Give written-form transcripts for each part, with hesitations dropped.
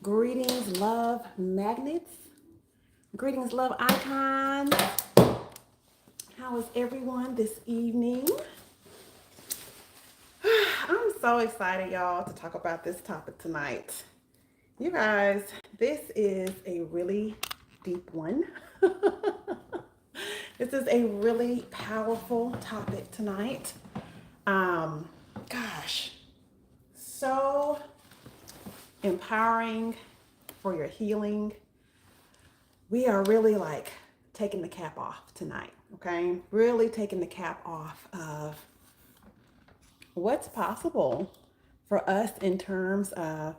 Greetings, love magnets. Greetings, love icons. How is everyone this evening? I'm so excited, y'all, to talk about this topic tonight. You guys, this is a really deep one. This is a really powerful topic tonight. Gosh, so empowering for your healing. We are really like taking the cap off tonight, okay? Really taking the cap off of what's possible for us in terms of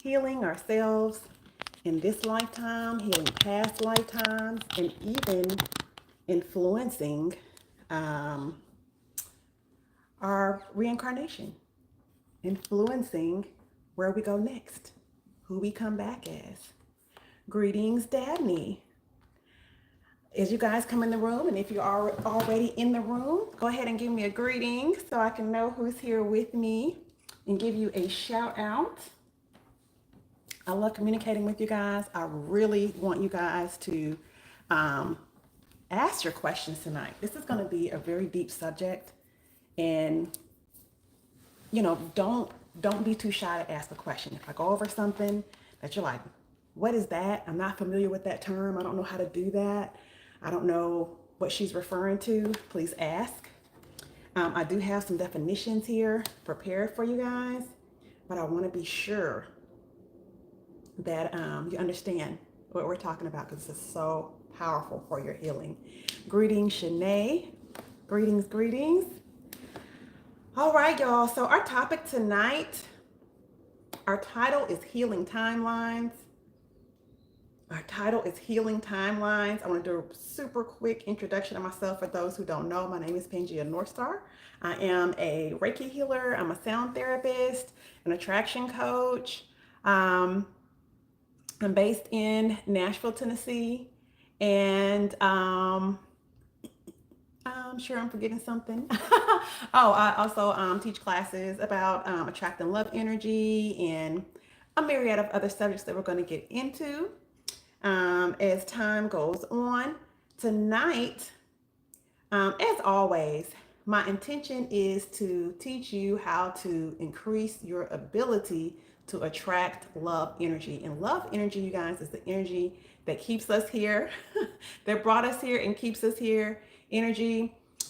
healing ourselves in this lifetime, healing past lifetimes, and even influencing um, our reincarnation, influencing where we go next, who we come back as. Greetings, Dabney. As you guys come in the room, and if you are already in the room, go ahead and give me a greeting so I can know who's here with me and give you a shout out. I love communicating with you guys. I really want you guys to ask your questions tonight. This is going to be a very deep subject, and don't be too shy to ask a question. If I go over something that you're like, what is that? I'm not familiar with that term. I don't know how to do that. I don't know what she's referring to. Please ask. I do have some definitions here prepared for you guys, but I want to be sure that you understand what we're talking about, because this is so powerful for your healing. Greetings, Shanae. Greetings. All right, y'all. So our topic tonight, our title is Healing Timelines. Our title is Healing Timelines. I want to do a super quick introduction of myself for those who don't know. My name is Pangea Northstar. I am a Reiki healer. I'm a sound therapist, an attraction coach. I'm based in Nashville, Tennessee, and I'm sure I'm forgetting something. Oh, I also teach classes about attracting love energy and a myriad of other subjects that we're going to get into as time goes on. Tonight, as always, my intention is to teach you how to increase your ability to attract love energy. And love energy, you guys, is the energy that keeps us here, that brought us here and keeps us here.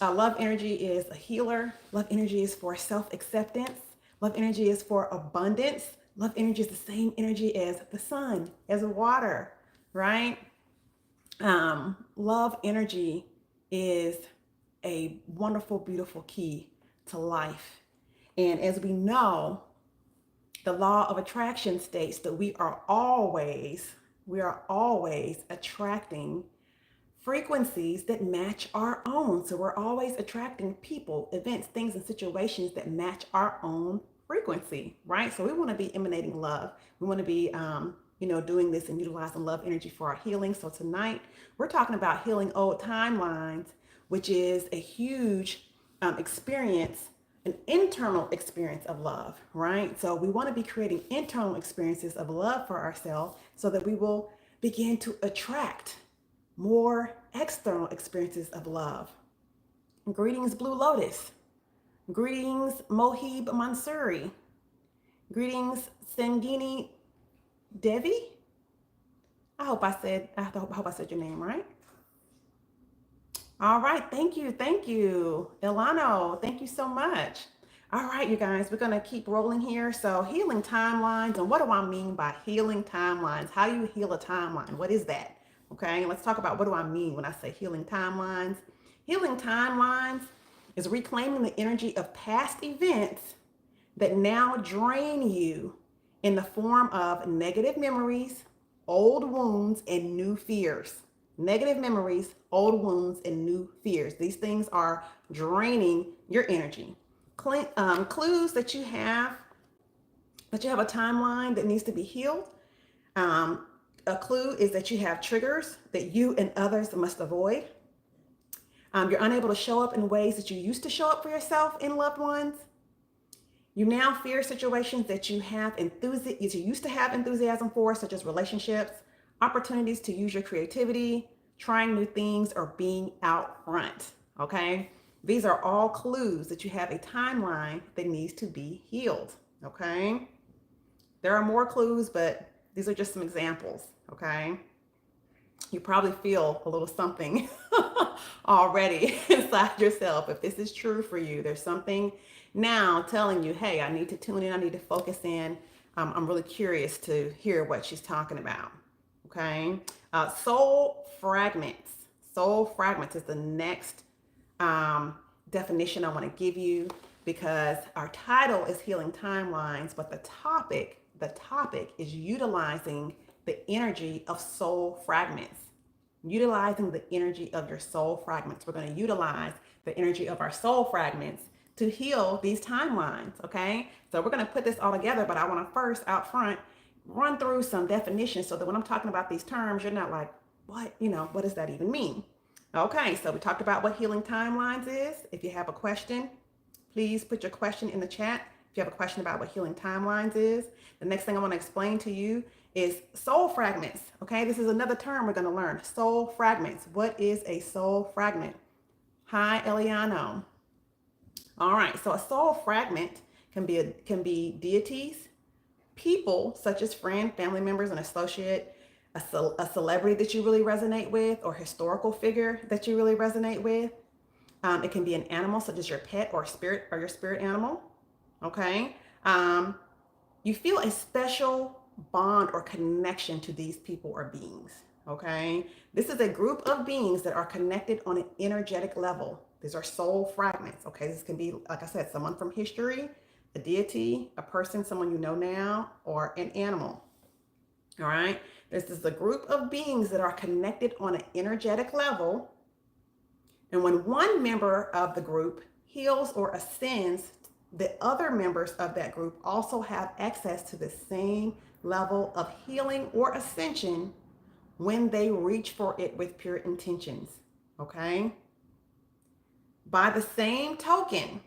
Love energy is a healer. Love energy is for self-acceptance. Love energy is for abundance. Love energy is the same energy as the sun, as water, right? Love energy is a wonderful, beautiful key to life. And as we know, the law of attraction states that we are always attracting frequencies that match our own. So we're always attracting people, events, things, and situations that match our own frequency, right? So we want to be emanating love. We want to be, doing this and utilizing love energy for our healing. So tonight we're talking about healing old timelines, which is a huge experience, an internal experience of love, right? So we want to be creating internal experiences of love for ourselves so that we will begin to attract more external experiences of love. Greetings, Blue Lotus. Greetings, Mohib Mansuri. Greetings, Sangini Devi. I hope I said your name right. All right, thank you. Ilano, thank you so much. All right, you guys, we're gonna keep rolling here. So healing timelines, and what do I mean by healing timelines? How do you heal a timeline? What is that? Okay, let's talk about what do I mean when I say healing timelines. Healing timelines is reclaiming the energy of past events that now drain you in the form of negative memories, old wounds, and new fears. Negative memories, old wounds, and new fears. These things are draining your energy. Clues that you have a timeline that needs to be healed. A clue is that you have triggers that you and others must avoid. You're unable to show up in ways that you used to show up for yourself and loved ones. You now fear situations that you used to have enthusiasm for, such as relationships, opportunities to use your creativity, trying new things, or being out front. Okay? These are all clues that you have a timeline that needs to be healed. Okay? There are more clues, but these are just some examples. Okay? You probably feel a little something already inside yourself. If this is true for you, there's something now telling you, hey, I need to tune in, I need to focus in. I'm really curious to hear what she's talking about. Okay. Soul fragments. Soul fragments is the next definition I want to give you, because our title is healing timelines, but the topic is utilizing the energy of soul fragments. Utilizing the energy of your soul fragments. We're going to utilize the energy of our soul fragments to heal these timelines. Okay. So we're going to put this all together, but I want to first out front run through some definitions so that when I'm talking about these terms, you're not like, what does that even mean? Okay, so we talked about what healing timelines is. If you have a question, please put your question in the chat. If you have a question about what healing timelines is, the next thing I want to explain to you is soul fragments. Okay, this is another term we're going to learn. Soul fragments. What is a soul fragment? Hi, Eliano. All right, so a soul fragment can be deities, people such as friend, family members, an associate, a celebrity that you really resonate with, or historical figure that you really resonate with. It can be an animal such as your pet or your spirit animal. Okay. You feel a special bond or connection to these people or beings. Okay. This is a group of beings that are connected on an energetic level. These are soul fragments. Okay. This can be, like I said, someone from history, a deity, a person, someone you know now, or an animal. All right. This is a group of beings that are connected on an energetic level. And when one member of the group heals or ascends, the other members of that group also have access to the same level of healing or ascension when they reach for it with pure intentions. Okay. By the same token,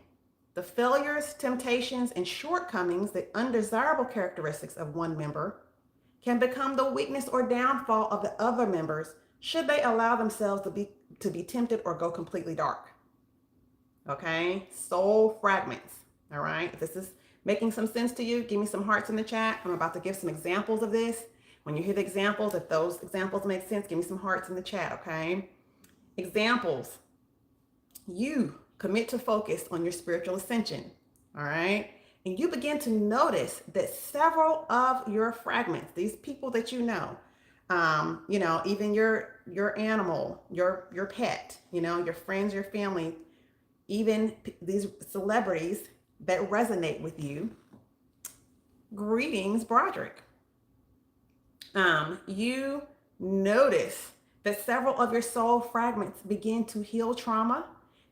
the failures, temptations, and shortcomings, the undesirable characteristics of one member, can become the weakness or downfall of the other members should they allow themselves to be tempted or go completely dark. Okay, soul fragments. All right, if this is making some sense to you, give me some hearts in the chat. I'm about to give some examples of this. When you hear the examples, if those examples make sense, give me some hearts in the chat. Okay, examples. You commit to focus on your spiritual ascension. All right. And you begin to notice that several of your fragments, these people that even your animal, your pet, your friends, your family, even these celebrities that resonate with you. Greetings, Broderick. You notice that several of your soul fragments begin to heal trauma.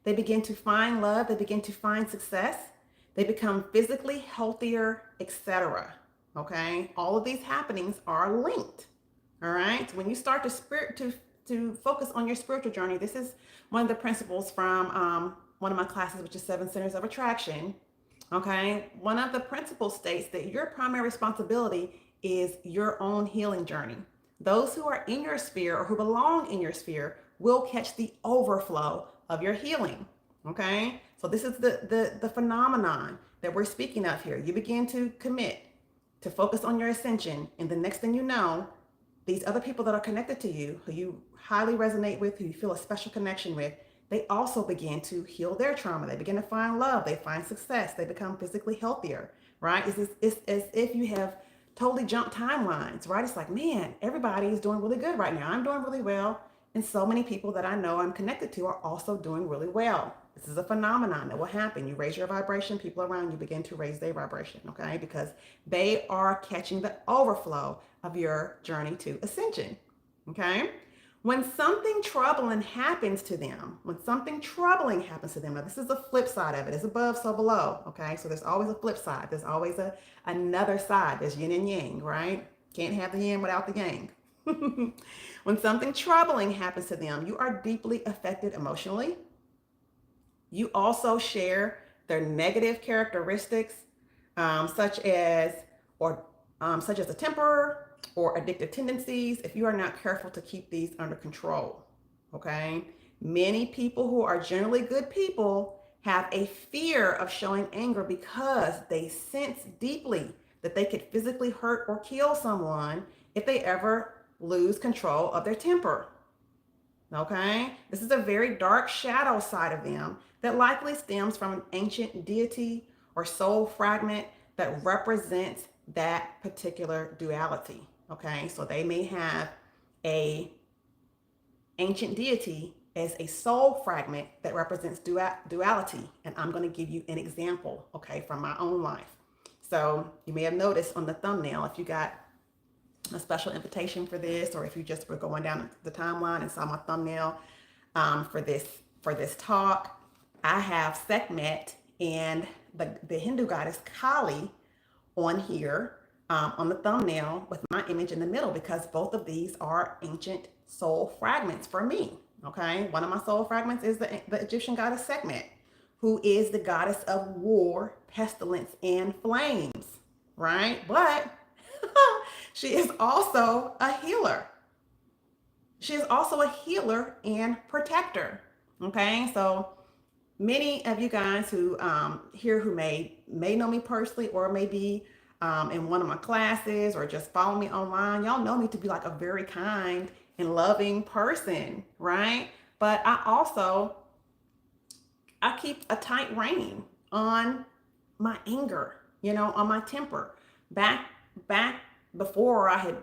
They begin to find love. They begin to find success. They become physically healthier, etc. Okay, all of these happenings are linked. All right, so when you start to focus on your spiritual journey, this is one of the principles from one of my classes, which is 7 Centers of Attraction. Okay, one of the principles states that your primary responsibility is your own healing journey. Those who are in your sphere or who belong in your sphere will catch the overflow of your healing. Okay, so this is the phenomenon that we're speaking of here. You begin to commit to focus on your ascension, and the next thing you know, these other people that are connected to you, who you highly resonate with, who you feel a special connection with, they also begin to heal their trauma. They begin to find love. They find success. They become physically healthier, right? It's as if you have totally jumped timelines, right? It's like, man, everybody is doing really good right now. I'm doing really well. And so many people that I know I'm connected to are also doing really well. This is a phenomenon that will happen. You raise your vibration, people around you begin to raise their vibration, okay? Because they are catching the overflow of your journey to ascension, okay? When something troubling happens to them, now this is the flip side of it. It's above, so below, okay? So there's always a flip side. There's always another side. There's yin and yang, right? Can't have the yin without the yang. When something troubling happens to them, you are deeply affected emotionally. You also share their negative characteristics, such as or such as a temper or addictive tendencies, if you are not careful to keep these under control. Okay. Many people who are generally good people have a fear of showing anger because they sense deeply that they could physically hurt or kill someone if they ever lose control of their temper. Okay? This is a very dark shadow side of them that likely stems from an ancient deity or soul fragment that represents that particular duality. Okay? So they may have a ancient deity as a soul fragment that represents duality. And I'm going to give you an example, okay, from my own life. So you may have noticed on the thumbnail, if you got a special invitation for this, or if you just were going down the timeline and saw my thumbnail for this talk, I have Sekhmet and the Hindu goddess Kali on here on the thumbnail with my image in the middle, because both of these are ancient soul fragments for me. Okay, one of my soul fragments is the Egyptian goddess Sekhmet, who is the goddess of war, pestilence, and flames, right? But she is also a healer. She is also a healer and protector. Okay, so many of you guys who here who may know me personally, or maybe in one of my classes, or just follow me online, y'all know me to be like a very kind and loving person, right? But I keep a tight rein on my anger, on my temper. Back before I had,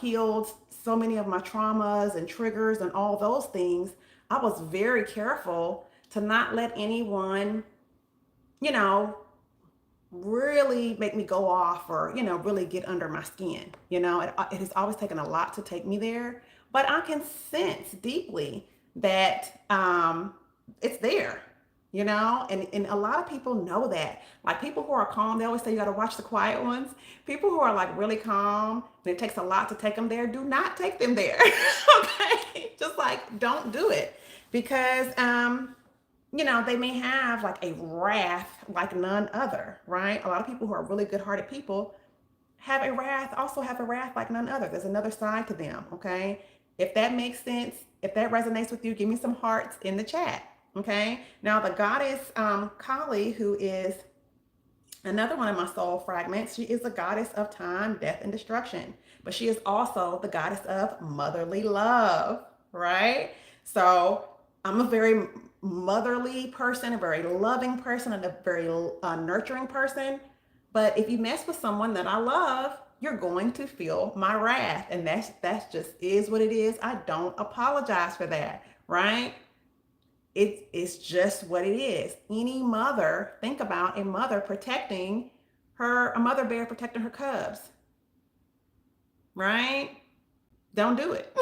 healed so many of my traumas and triggers and all those things, I was very careful to not let anyone, you know, really make me go off, or, really get under my skin. It has always taken a lot to take me there, but I can sense deeply that it's there, and a lot of people know that. Like, people who are calm, they always say you got to watch the quiet ones. People who are like really calm, and it takes a lot to take them there, do not take them there. Okay, just like, don't do it, because they may have like a wrath like none other, right? A lot of people who are really good-hearted people also have a wrath like none other. There's another side to them, okay? If that makes sense, if that resonates with you, give me some hearts in the chat, okay? Now, the goddess Kali, who is another one of my soul fragments, she is the goddess of time, death, and destruction, but she is also the goddess of motherly love, right? So I'm a very motherly person, a very loving person, and a very nurturing person. But if you mess with someone that I love, you're going to feel my wrath. And that's just is what it is. I don't apologize for that, right? It's just what it is. Any mother, think about a mother protecting a mother bear protecting her cubs, right? Don't do it.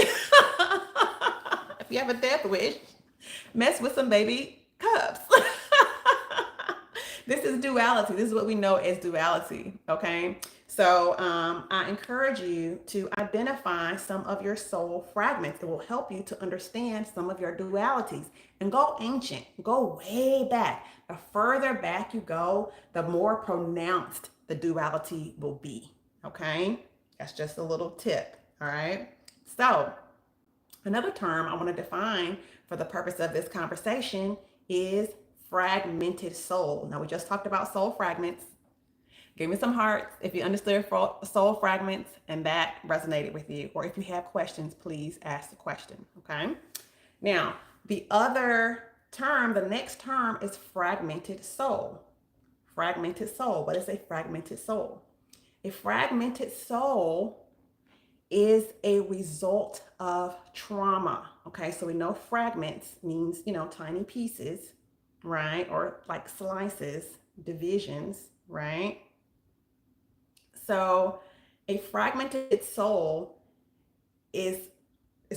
If you have a death wish, mess with some baby cubs. This is duality. This is what we know as duality, okay? So I encourage you to identify some of your soul fragments. It will help you to understand some of your dualities, and go ancient, go way back. The further back you go, the more pronounced the duality will be, okay? That's just a little tip, all right? So another term I want to define for the purpose of this conversation is fragmented soul. Now, we just talked about soul fragments. Give me some hearts if you understood soul fragments and that resonated with you. Or if you have questions, please ask the question, okay? Now, the other term, the next term, is fragmented soul. Fragmented soul. What is a fragmented soul? A fragmented soul is a result of trauma. Okay, so we know fragments means, tiny pieces, right? Or like slices, divisions, right? So a fragmented soul is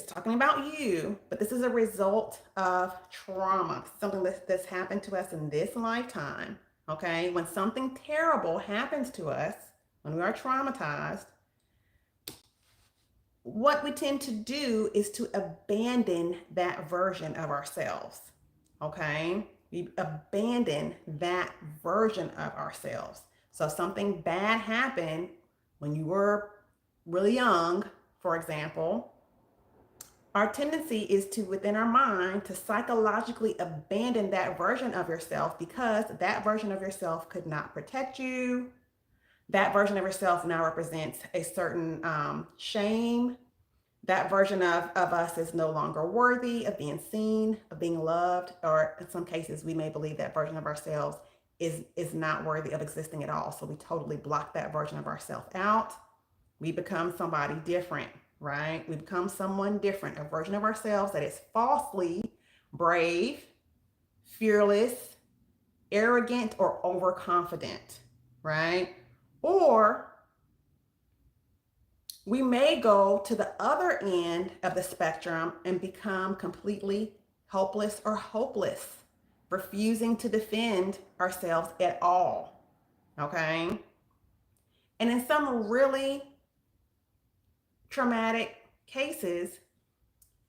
talking about you, but this is a result of trauma, something that's happened to us in this lifetime, okay? When something terrible happens to us, when we are traumatized, what we tend to do is to abandon that version of ourselves, okay? We abandon that version of ourselves. So something bad happened when you were really young, for example. Our tendency is to, within our mind, to psychologically abandon that version of yourself because that version of yourself could not protect you. That version of yourself now represents a certain shame. That version of us is no longer worthy of being seen, of being loved, or in some cases, we may believe that version of ourselves is not worthy of existing at all. So we totally block that version of ourselves out. We become somebody different, right? We become someone different, a version of ourselves that is falsely brave, fearless, arrogant, or overconfident, right? Or we may go to the other end of the spectrum and become completely helpless or hopeless, refusing to defend ourselves at all. Okay. And in some really traumatic cases,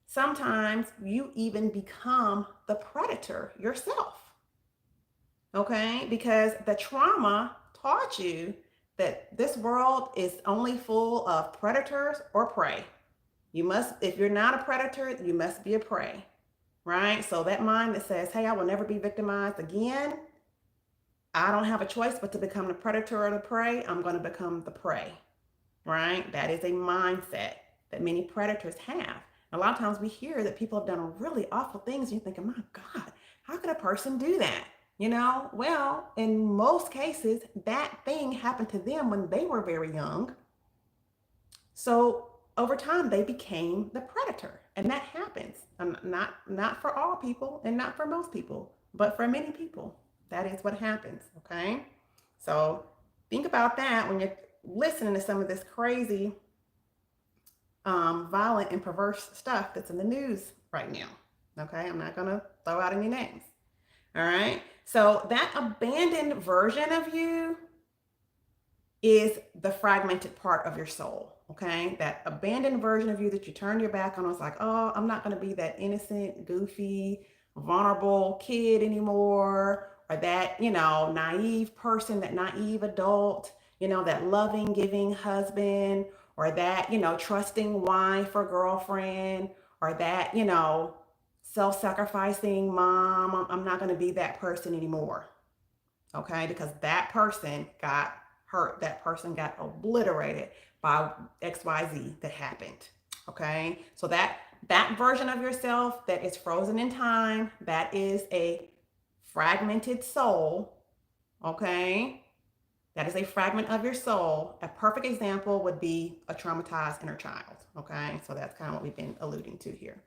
sometimes you even become the predator yourself. Okay. Because the trauma taught you that this world is only full of predators or prey. You must, if you're not a predator, you must be a prey, right? So that mind that says, hey, I will never be victimized again. I don't have a choice but to become the predator or the prey. I'm going to become the prey, right? That is a mindset that many predators have. A lot of times we hear that people have done really awful things. And you're thinking, my God, how could a person do that? You know, well, in most cases, that thing happened to them when they were very young. So over time, they became the predator, and that happens. Not for all people, and not for most people, but for many people, that is what happens. Okay, so think about that when you're listening to some of this crazy, violent, and perverse stuff that's in the news right now. Okay, I'm not gonna throw out any names. All right, so that abandoned version of you is the fragmented part of your soul. Okay, that abandoned version of you that you turned your back on. It's like, oh, I'm not going to be that innocent, goofy, vulnerable kid anymore, or that, naive person, that naive adult, that loving, giving husband, or that, trusting wife or girlfriend, or that, self-sacrificing mom. I'm not going to be that person anymore. Okay, because that person got hurt, that person got obliterated by XYZ that happened. Okay, so that version of yourself that is frozen in time, that is a fragmented soul. Okay, that is a fragment of your soul. A perfect example would be a traumatized inner child. Okay, so that's kind of what we've been alluding to here.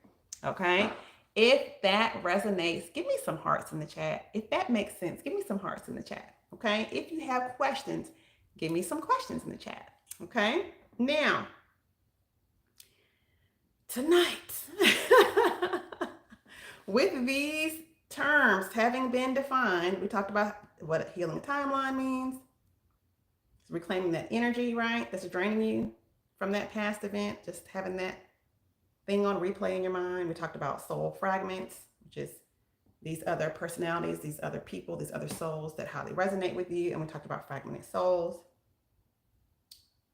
Okay, if that resonates, give me some hearts in the chat. If that makes sense, give me some hearts in the chat. Okay, if you have questions, give me some questions in the chat. Okay, now tonight, with these terms having been defined, we talked about what a healing timeline means. It's reclaiming that energy, right? That's draining you from that past event, just having that thing on replay in your mind. We talked about soul fragments, which is these other personalities, these other people, these other souls that how they resonate with you. And we talked about fragmented souls,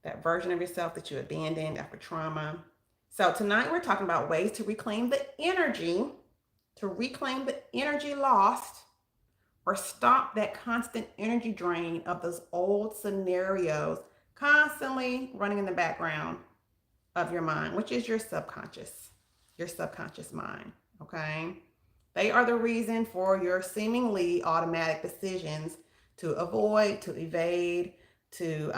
that version of yourself that you abandoned after trauma. So tonight we're talking about ways to reclaim the energy, lost, or stop that constant energy drain of those old scenarios constantly running in the background of your mind, which is your subconscious mind. Okay, they are the reason for your seemingly automatic decisions to avoid, to evade, to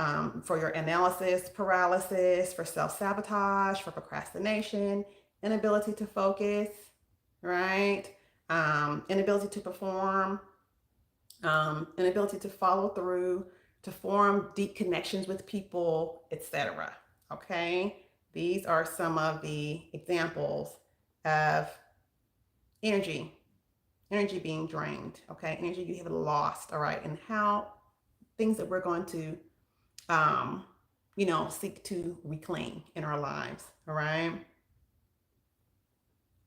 for your analysis paralysis, for self-sabotage, for procrastination, inability to focus, right? Inability to perform, inability to follow through, to form deep connections with people, etc. Okay, these are some of the examples of energy being drained. Okay, energy you have lost. All right, and how things that we're going to seek to reclaim in our lives.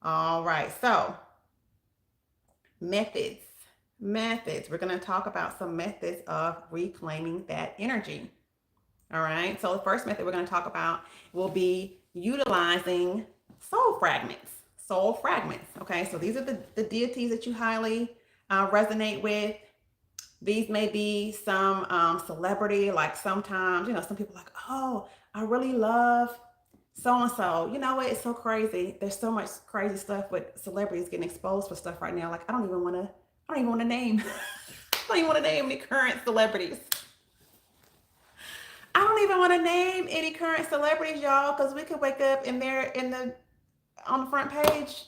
All right, so methods methods. We're going to talk about some methods of reclaiming that energy. All right. So the first method we're going to talk about will be utilizing soul fragments. Soul fragments. Okay. So these are the deities that you highly resonate with. These may be some celebrity, like sometimes, some people are like, oh, I really love so and so. You know what? It's so crazy. There's so much crazy stuff with celebrities getting exposed for stuff right now. Like I don't even want to name, I don't even want to name any current celebrities. I don't even want to name any current celebrities, y'all, because we could wake up and they're on the front page.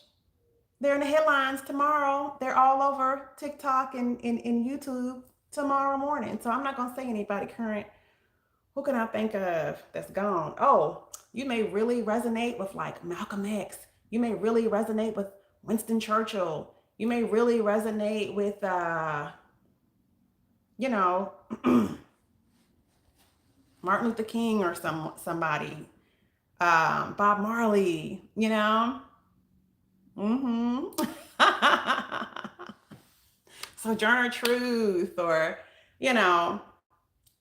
They're in the headlines tomorrow. They're all over TikTok and YouTube tomorrow morning. So I'm not gonna say anybody current. Who can I think of that's gone? Oh, you may really resonate with like Malcolm X. You may really resonate with Winston Churchill. You may really resonate with you know, Martin Luther King or somebody. Bob Marley, Mm-hmm. Sojourner Truth or, you know,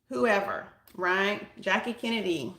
whoever, right? Jackie Kennedy,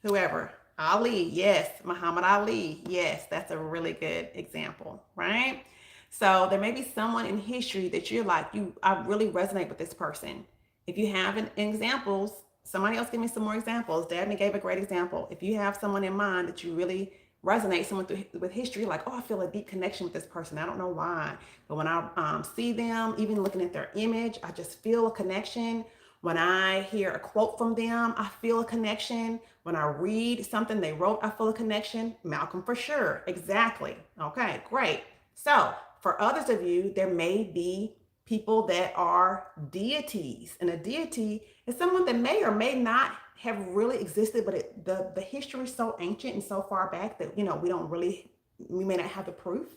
whoever. Ali, yes. Muhammad Ali, yes. That's a really good example, right? So there may be someone in history that you're like, I really resonate with this person. If you have examples, somebody else give me some more examples. Dabney gave a great example. If you have someone in mind that you really resonate, someone with history, like, oh, I feel a deep connection with this person. I don't know why, but when I see them, even looking at their image, I just feel a connection. When I hear a quote from them, I feel a connection. When I read something they wrote, I feel a connection. Malcolm for sure. Exactly. Okay, great. So for others of you, there may be people that are deities. And a deity is someone that may or may not have really existed, but the history is so ancient and so far back that, we may not have the proof.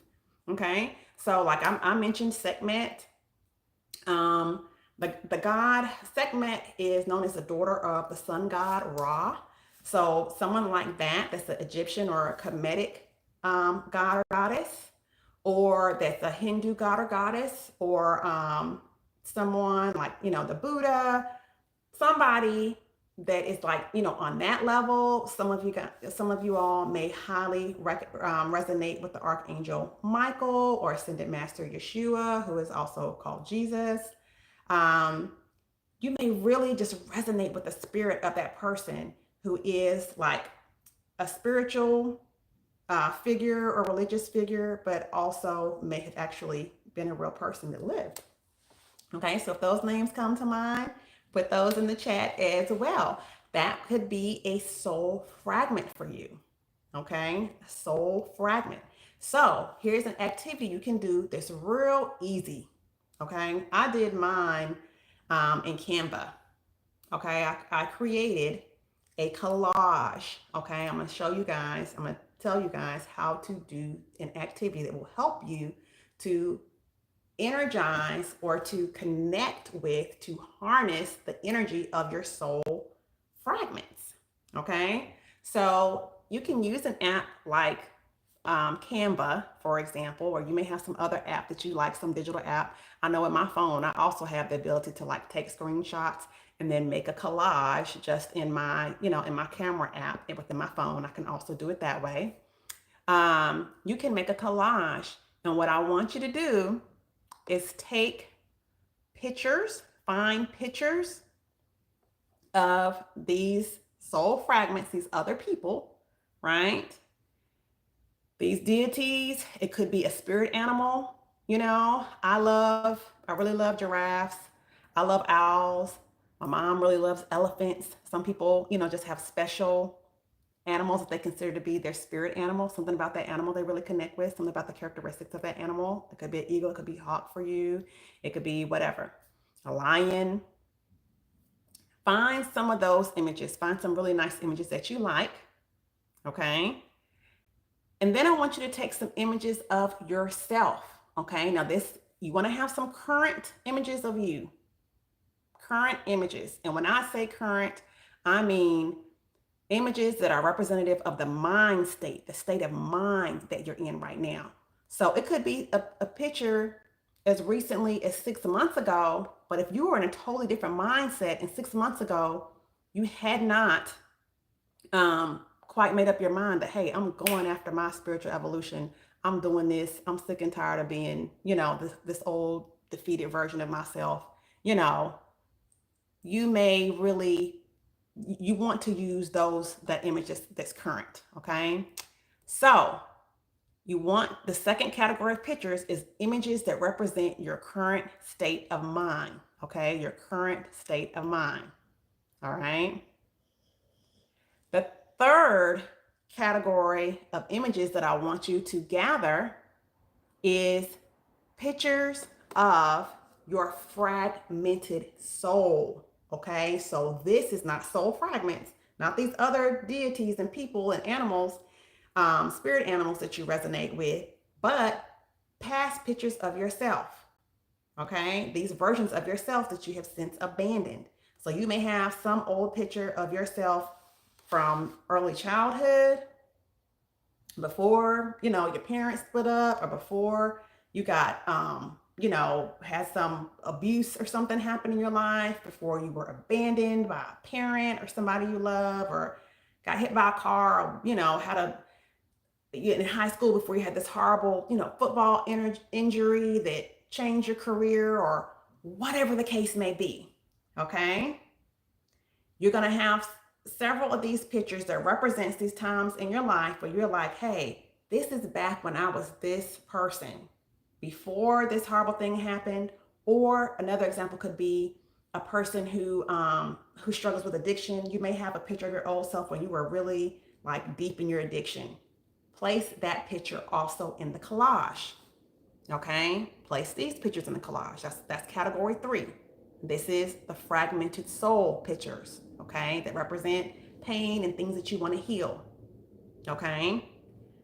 Okay. So like I mentioned Sekhmet. The god Sekhmet is known as the daughter of the sun god Ra. So someone like that's an Egyptian or a Kemetic god or goddess, or that's a Hindu god or goddess, or someone like the Buddha, somebody that is like on that level. Some of you all may highly resonate with the archangel Michael or ascended master Yeshua, who is also called Jesus. um, you may really just resonate with the spirit of that person who is like a spiritual figure or religious figure, but also may have actually been a real person that lived. Okay, so if those names come to mind, put those in the chat as well. That could be a soul fragment for you. Okay, a soul fragment. So here's an activity you can do that's real easy. Okay, I did mine in Canva. Okay, I created a collage. Okay, I'm going to show you guys, I'm going to tell you guys how to do an activity that will help you to energize or to connect with, to harness the energy of your soul fragments. Okay, so you can use an app like Canva, for example, or you may have some other app that you like, some digital app. I know in my phone, I also have the ability to like take screenshots and then make a collage just in my, in my camera app and within my phone. I can also do it that way. You can make a collage. And what I want you to do is take pictures, find pictures of these soul fragments, these other people, right? These deities, it could be a spirit animal. I really love giraffes. I love owls. My mom really loves elephants. Some people, just have special animals that they consider to be their spirit animal, something about that animal they really connect with, something about the characteristics of that animal. It could be an eagle, it could be a hawk for you, it could be whatever, a lion. Find some of those images, find some really nice images that you like, okay? And then I want you to take some images of yourself, okay? Now you wanna have some current images of you, current images. And when I say current, I mean images that are representative of the mind state, the state of mind that you're in right now. So it could be a picture as recently as 6 months ago. But if you were in a totally different mindset and 6 months ago, you had not quite made up your mind that, hey, I'm going after my spiritual evolution. I'm doing this. I'm sick and tired of being, this old defeated version of myself. You know, you may really, you want to use that image that's current. Okay. So you want the second category of pictures is images that represent your current state of mind. Okay. Your current state of mind. All right. The third category of images that I want you to gather is pictures of your fragmented soul. Okay, so this is not soul fragments, not these other deities and people and animals, spirit animals that you resonate with, but past pictures of yourself. Okay, these versions of yourself that you have since abandoned. So you may have some old picture of yourself from early childhood, before, your parents split up, or before you got, had some abuse or something happen in your life, before you were abandoned by a parent or somebody you love, or got hit by a car, or, had in high school before you had this horrible, football injury that changed your career, or whatever the case may be. Okay. You're going to have several of these pictures that represents these times in your life where you're like, hey, this is back when I was this person before this horrible thing happened. Or another example could be a person who struggles with addiction. You may have a picture of your old self when you were really like deep in your addiction. Place that picture also in the collage. Okay, place these pictures in the collage. That's category 3. This is the fragmented soul pictures, okay, that represent pain and things that you want to heal. Okay.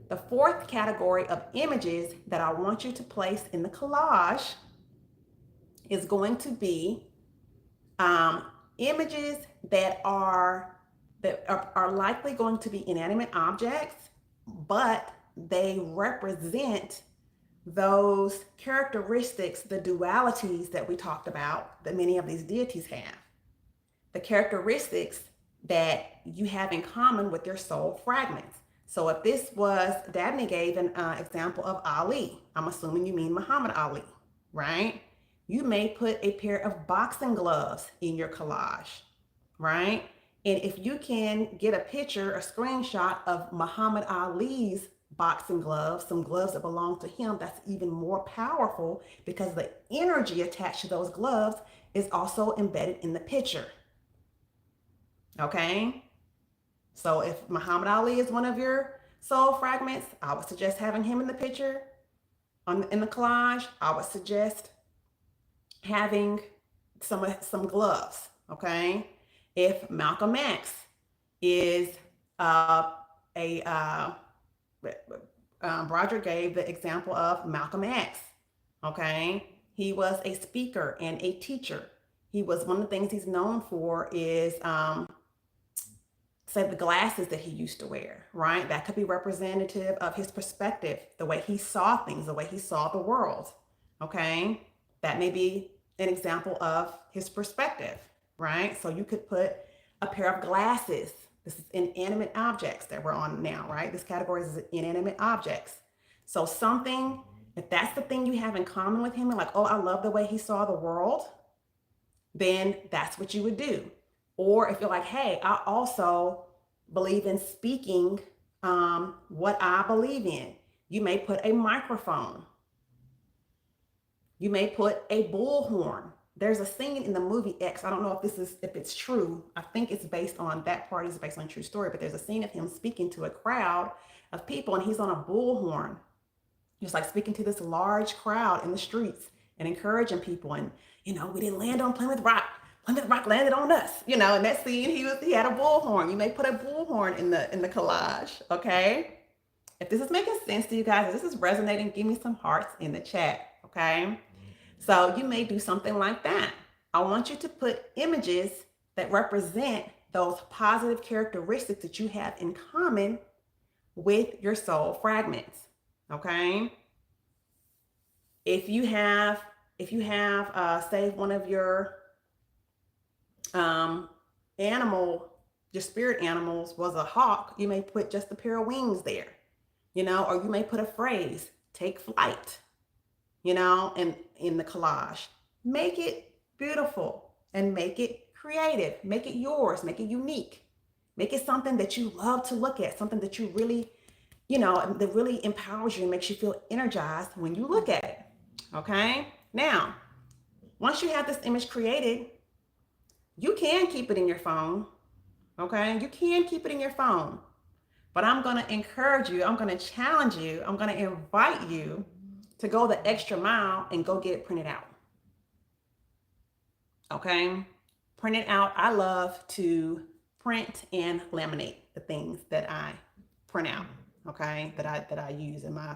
The fourth category of images that I want you to place in the collage is going to be images that are likely going to be inanimate objects, but they represent those characteristics, the dualities that we talked about that many of these deities have, the characteristics that you have in common with your soul fragments. So if this was, Dabney gave an example of Ali. I'm assuming you mean Muhammad Ali, right? You may put a pair of boxing gloves in your collage, right? And if you can get a picture, a screenshot of Muhammad Ali's boxing gloves, some gloves that belong to him, that's even more powerful because the energy attached to those gloves is also embedded in the picture. Okay? So if Muhammad Ali is one of your soul fragments, I would suggest having him in the picture. In the collage, I would suggest having some gloves. Okay? If Malcolm X is Broderick gave the example of Malcolm X. Okay, he was a speaker and a teacher. He was, one of the things he's known for is say the glasses that he used to wear, right? That could be representative of his perspective, the way he saw things, the way he saw the world. Okay, that may be an example of his perspective, right? So you could put a pair of glasses. This is inanimate objects that we're on now, right? This category is inanimate objects. So something, if that's the thing you have in common with him, and like, oh, I love the way he saw the world, then that's what you would do. Or if you're like, hey, I also believe in speaking what I believe in, you may put a microphone. You may put a bullhorn. There's a scene in the movie X. I don't know if it's true. I think it's based on, that part is based on a true story, but there's a scene of him speaking to a crowd of people and he's on a bullhorn, just like speaking to this large crowd in the streets and encouraging people. And, we didn't land on Plymouth Rock. Plymouth Rock landed on us, in that scene, he had a bullhorn. You may put a bullhorn in the collage. Okay. If this is making sense to you guys, if this is resonating, give me some hearts in the chat. Okay. So you may do something like that. I want you to put images that represent those positive characteristics that you have in common with your soul fragments. Okay. If you have, say one of your um, animal, your spirit animals was a hawk, you may put just a pair of wings there, or you may put a phrase, take flight, and in the collage. Make it beautiful and make it creative. Make it yours. Make it unique. Make it something that you love to look at, something that you really, that really empowers you and makes you feel energized when you look at it. Okay? Now, once you have this image created, you can keep it in your phone. Okay? You can keep it in your phone. But I'm going to encourage you, I'm going to challenge you, I'm going to invite you to go the extra mile and go get it printed out. Okay? Print it out. I love to print and laminate the things that I print out, okay? That I use in my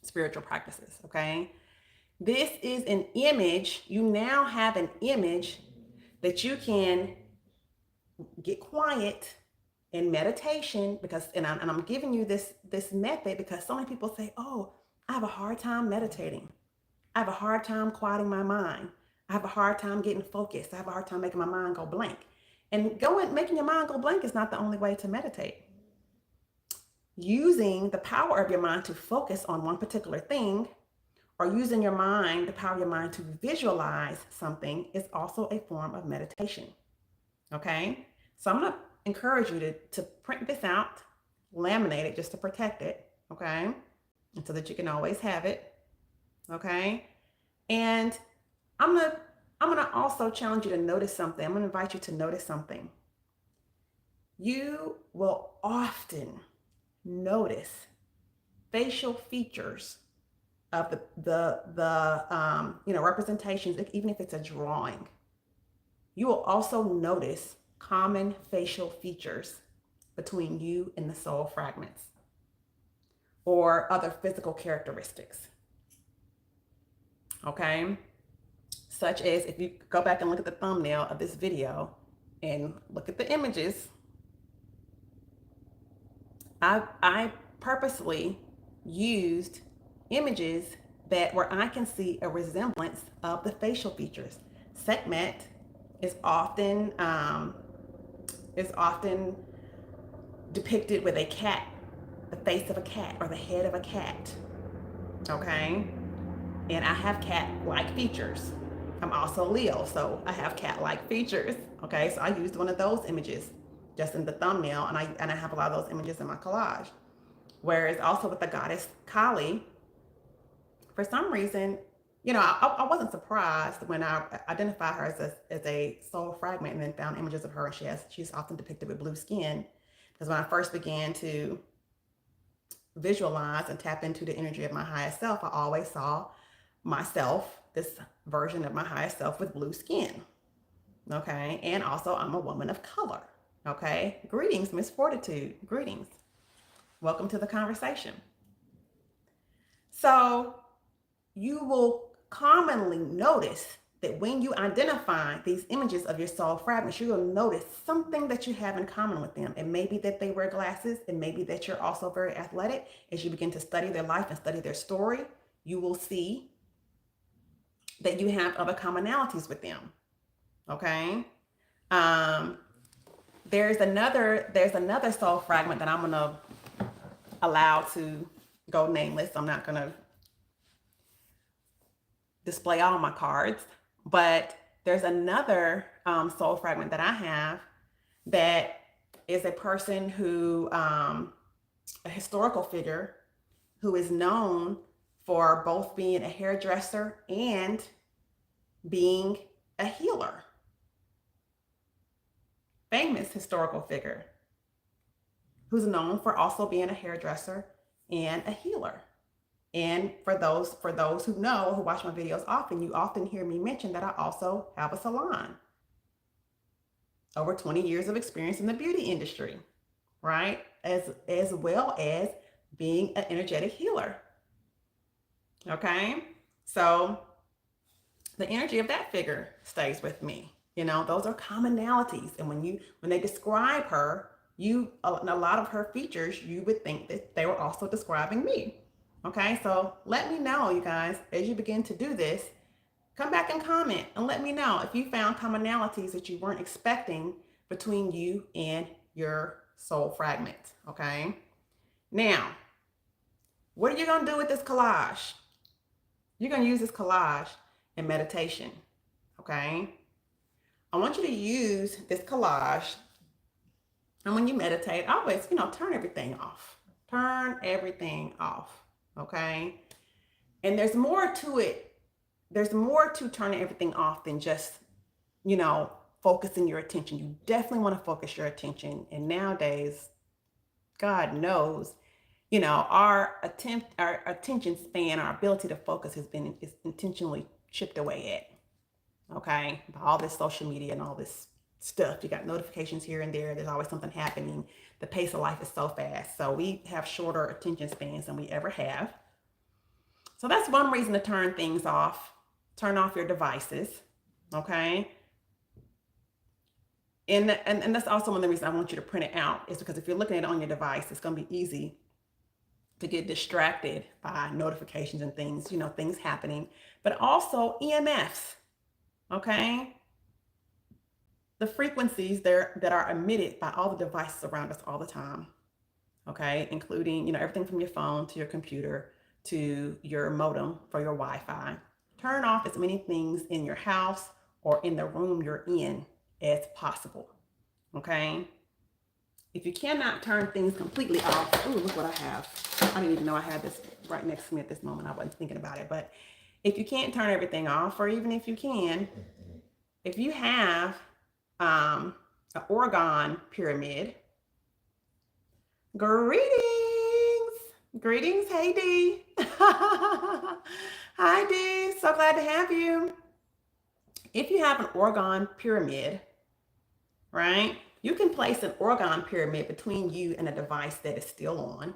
spiritual practices, okay? This is an image. You now have an image that you can get quiet in meditation, because and I'm giving you this method because so many people say, "Oh, I have a hard time meditating. I have a hard time quieting my mind. I have a hard time getting focused. I have a hard time making my mind go blank." And making your mind go blank is not the only way to meditate. Using the power of your mind to focus on one particular thing, or using your mind, the power of your mind to visualize something, is also a form of meditation. Okay? So I'm going to encourage you to print this out, laminate it just to protect it, okay? And so that you can always have it, okay? And I'm gonna also challenge you to notice something. I'm gonna invite you to notice something. You will often notice facial features of the representations, even if it's a drawing. You will also notice common facial features between you and the soul fragments, or other physical characteristics. Okay? Such as, if you go back and look at the thumbnail of this video and look at the images, I purposely used images where I can see a resemblance of the facial features. Sekhmet is often depicted with a cat, the face of a cat or the head of a cat. Okay? And I have cat-like features. I'm also Leo, so I have cat-like features. Okay, so I used one of those images just in the thumbnail, and I have a lot of those images in my collage. Whereas also with the goddess A.L.E, for some reason, I wasn't surprised when I identified her as a soul fragment, and then found images of her, and she's often depicted with blue skin. Because when I first began to visualize and tap into the energy of my highest self, I always saw myself, this version of my highest self, with blue skin. Okay, and also I'm a woman of color. Okay, greetings, Miss Fortitude. Greetings. Welcome to the conversation. So you will commonly notice that when you identify these images of your soul fragments, you will notice something that you have in common with them. It may be that they wear glasses. It may be that you're also very athletic. As you begin to study their life and study their story, you will see that you have other commonalities with them. Okay. There's another soul fragment that I'm gonna allow to go nameless. I'm not gonna display all my cards, but there's another soul fragment that I have that is a person who, a historical figure who is known for both being a hairdresser and being a healer. Famous historical figure who's known for also being a hairdresser and a healer. And for those who know, who watch my videos often, you often hear me mention that I also have a salon. Over 20 years of experience in the beauty industry, right? As well as being an energetic healer. Okay? So the energy of that figure stays with me. Those are commonalities. And when they describe her, a lot of her features, you would think that they were also describing me. Okay, so let me know, you guys, as you begin to do this, come back and comment and let me know if you found commonalities that you weren't expecting between you and your soul fragment. Okay, now, what are you going to do with this collage? You're going to use this collage in meditation. Okay, I want you to use this collage, and when you meditate, always, turn everything off. Turn everything off. Okay, and there's more to it. There's more to turning everything off than just, focusing your attention. You definitely want to focus your attention. And nowadays, God knows, our attention span, our ability to focus is intentionally chipped away at. Okay, by all this social media and all this stuff. You got notifications here and there. There's always something happening. The pace of life is so fast. So we have shorter attention spans than we ever have. So that's one reason to turn things off. Turn off your devices. Okay. And that's also one of the reasons I want you to print it out, is because if you're looking at it on your device, it's going to be easy to get distracted by notifications and things, things happening, but also EMFs. Okay. The frequencies there that are emitted by all the devices around us all the time. Okay. Including, everything from your phone to your computer to your modem for your Wi-Fi. Turn off as many things in your house or in the room you're in as possible. Okay. If you cannot turn things completely off, oh, look what I have. I didn't even know I had this right next to me at this moment. I wasn't thinking about it. But if you can't turn everything off, or even if you can, if you have an orgone pyramid, greetings. Greetings. Hey, Dee. Hi, Dee. So glad to have you. If you have an orgone pyramid, right, you can place an orgone pyramid between you and a device that is still on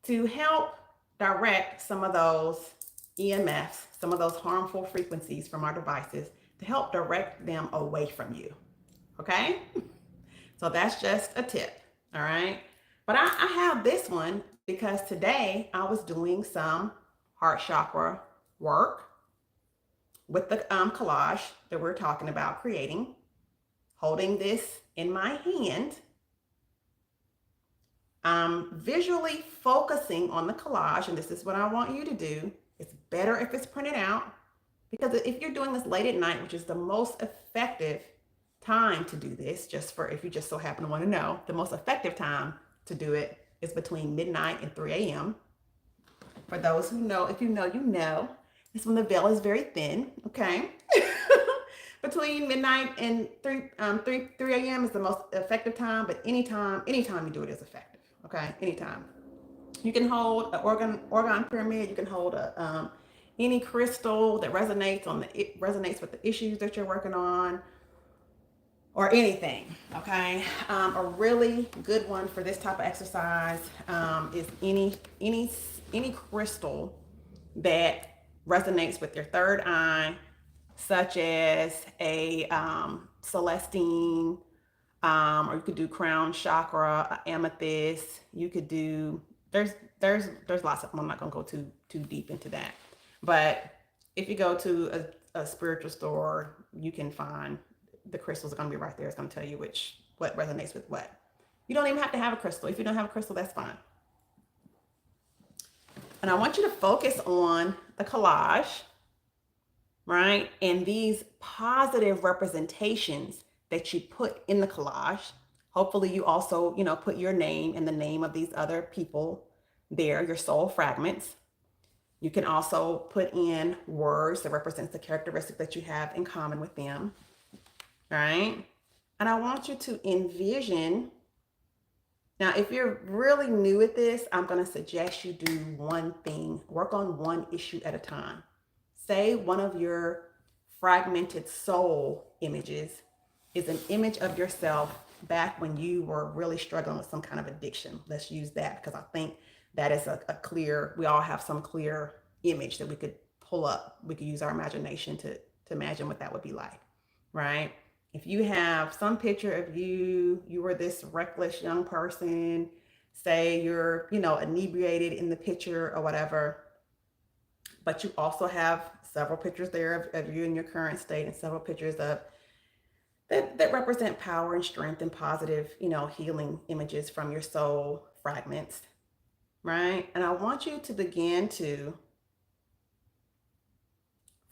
to help direct some of those EMFs, some of those harmful frequencies from our devices, to help direct them away from you. Okay? So that's just a tip. All right? But I have this one because today I was doing some heart chakra work with the collage that we're talking about creating, holding this in my hand. I'm visually focusing on the collage, and this is what I want you to do. It's better if it's printed out, because if you're doing this late at night, which is the most effective time to do this, just for if you just so happen to want to know, the most effective time to do it is between midnight and 3 a.m. For those who know, if you know, you know. It's when the veil is very thin, okay? Between midnight and 3 a.m. is the most effective time, but anytime you do it is effective, okay? Anytime. You can hold an orgone pyramid. You can hold any crystal that resonates with the issues that you're working on, or anything. Okay. A really good one for this type of exercise is any crystal that resonates with your third eye, such as a celestine, or you could do crown chakra, amethyst. You could do there's lots of them. I'm not gonna go too deep into that, but if you go to a spiritual store, you can find the crystals are gonna be right there. It's gonna tell you what resonates with what. You don't even have to have a crystal. If you don't have a crystal, that's fine. And I want you to focus on the collage, right? And these positive representations that you put in the collage. Hopefully you also, put your name and the name of these other people there, your soul fragments. You can also put in words that represents the characteristic that you have in common with them, right? And I want you to envision. Now, if you're really new at this, I'm going to suggest you do one thing. Work on one issue at a time. Say one of your fragmented soul images is an image of yourself back when you were really struggling with some kind of addiction. Let's use that, because I think that is a clear, we all have some clear image that we could pull up. We could use our imagination to imagine what that would be like, right? If you have some picture of you were this reckless young person, Say you're, inebriated in the picture or whatever, but you also have several pictures there of you in your current state and several pictures of that represent power and strength and positive, healing images from your soul fragments, right? And I want you to begin to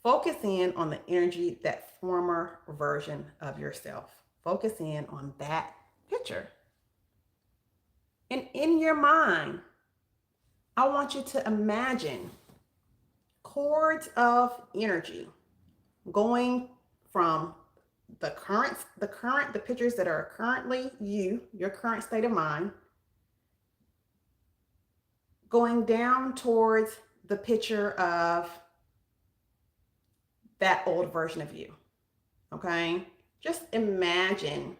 focus in on the energy, that former version of yourself. Focus in on that picture. And in your mind, I want you to imagine cords of energy going from the pictures that are currently your current state of mind, going down towards the picture of that old version of you. Okay? Just imagine,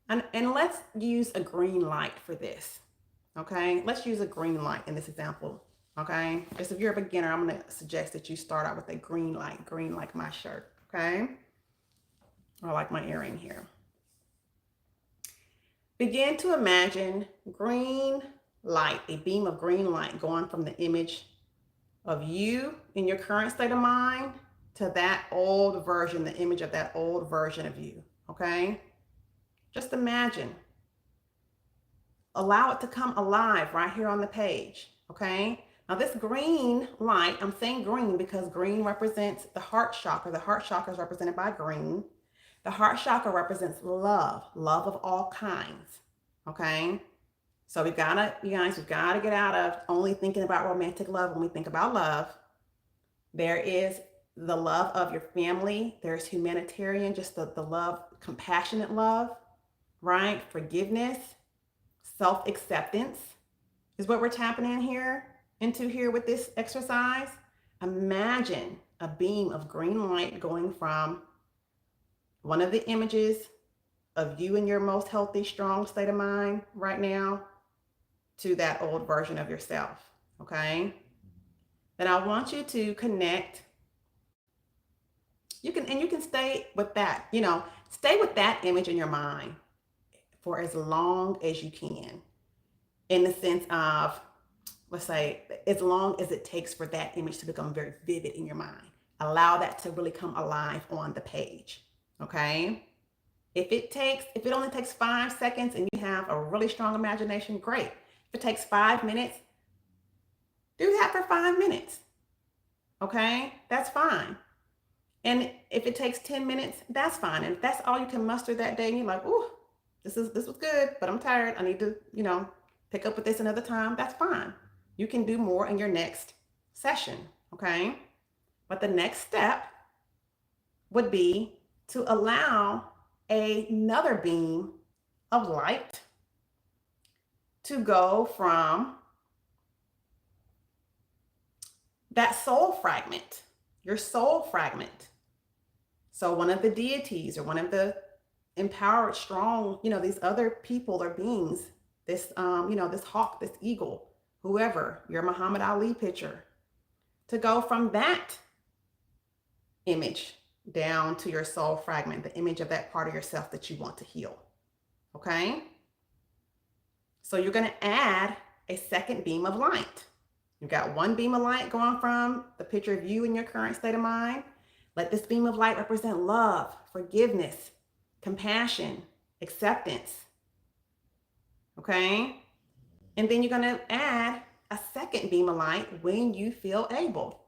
and let's use a green light for this. Okay? Let's use a green light in this example. Okay? Just if you're a beginner, I'm going to suggest that you start out with a green light, green like my shirt. Okay? Or like my earring here. Begin to imagine green light, a beam of green light going from the image of you in your current state of mind to that old version, the image of that old version of you, okay? Just imagine. Allow it to come alive right here on the page, okay? Now this green light, I'm saying green because green represents the heart chakra. The heart chakra is represented by green. The heart chakra represents love of all kinds, okay? So we've got to get out of only thinking about romantic love when we think about love. There is the love of your family. There's humanitarian, just the love, compassionate love, right? Forgiveness, self-acceptance is what we're tapping into here with this exercise. Imagine a beam of green light going from one of the images of you in your most healthy, strong state of mind right now to that old version of yourself, okay? Then I want you to connect. You can stay with that, stay with that image in your mind for as long as you can, in the sense of, let's say, as long as it takes for that image to become very vivid in your mind. Allow that to really come alive on the page, okay? If it only takes 5 seconds and you have a really strong imagination, great. If it takes 5 minutes, do that for 5 minutes, okay? That's fine. And if it takes 10 minutes, that's fine. And if that's all you can muster that day and you're like, ooh, this was good, but I'm tired. I need to, pick up with this another time. That's fine. You can do more in your next session, okay? But the next step would be to allow another beam of light to go from that soul fragment, your soul fragment. So one of the deities or one of the empowered, strong, these other people or beings, this, this hawk, this eagle, whoever, your Muhammad Ali picture, to go from that image down to your soul fragment, the image of that part of yourself that you want to heal, okay? So you're going to add a second beam of light. You've got one beam of light going from the picture of you in your current state of mind. Let this beam of light represent love, forgiveness, compassion, acceptance. Okay? And then you're going to add a second beam of light when you feel able.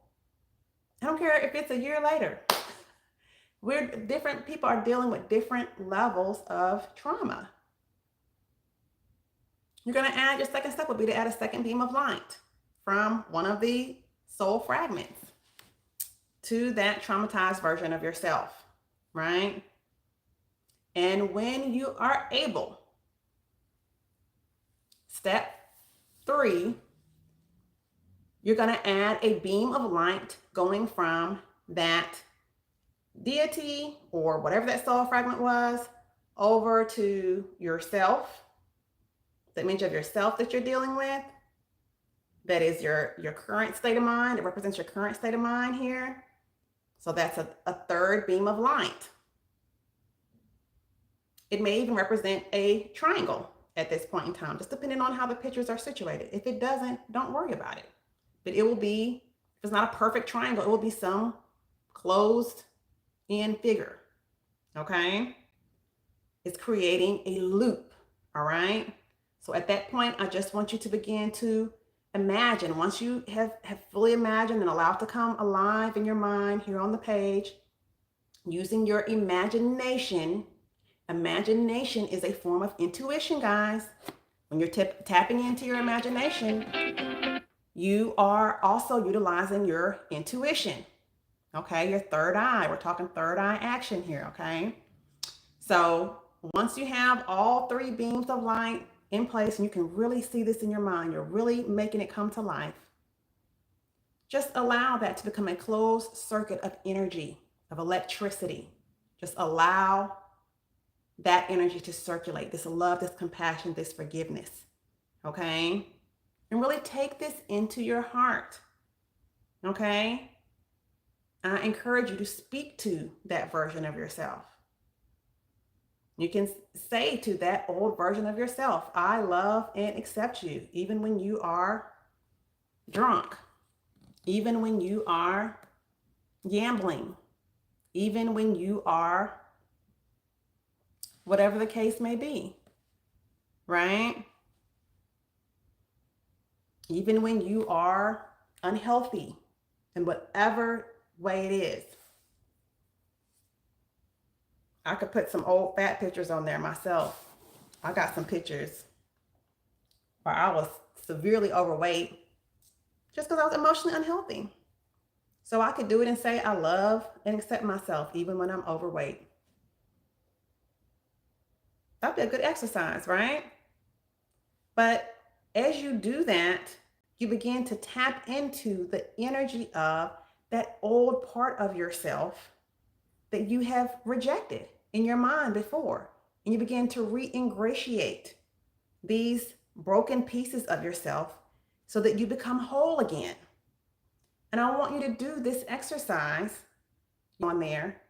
I don't care if it's a year later. Different people are dealing with different levels of trauma. You're going to add, your second step would be to add a second beam of light from one of the soul fragments to that traumatized version of yourself, right? And when you are able, step 3, you're going to add a beam of light going from that deity or whatever that soul fragment was over to yourself, the image of yourself that you're dealing with. That is your current state of mind. It represents your current state of mind here. So that's a third beam of light. It may even represent a triangle at this point in time, just depending on how the pictures are situated. If it doesn't, don't worry about it. But it will be, if it's not a perfect triangle, it will be some closed in figure. Okay? It's creating a loop. All right? So at that point, I just want you to begin to imagine. Once you have fully imagined and allowed to come alive in your mind here on the page, using your imagination. Imagination is a form of intuition, guys. When you're tapping into your imagination, you are also utilizing your intuition. Okay, your third eye. We're talking third eye action here, okay? So once you have all three beams of light in place and you can really see this in your mind, you're really making it come to life, just allow that to become a closed circuit of energy, of electricity. Just allow that energy to circulate, this love, this compassion, this forgiveness, okay? And really take this into your heart, okay? I encourage you to speak to that version of yourself. You can say to that old version of yourself, I love and accept you, even when you are drunk, even when you are gambling, even when you are whatever the case may be, right? Even when you are unhealthy in whatever way it is. I could put some old fat pictures on there myself. I got some pictures where I was severely overweight just because I was emotionally unhealthy. So I could do it and say I love and accept myself even when I'm overweight. That'd be a good exercise, right? But as you do that, you begin to tap into the energy of that old part of yourself that you have rejected in your mind before. And you begin to re-ingratiate these broken pieces of yourself so that you become whole again. And I want you to do this exercise on there.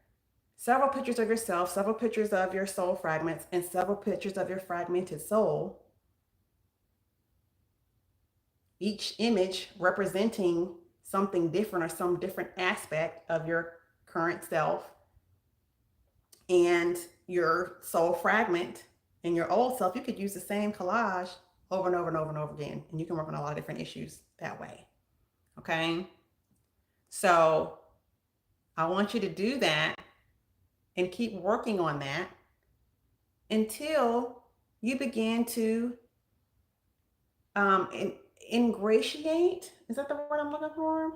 Several pictures of yourself, several pictures of your soul fragments, and several pictures of your fragmented soul. Each image representing something different or some different aspect of your current self. And your soul fragment and your old self, you could use the same collage over and over and over and over again. And you can work on a lot of different issues that way. Okay? So I want you to do that and keep working on that until you begin to ingratiate. Is that the word I'm looking for?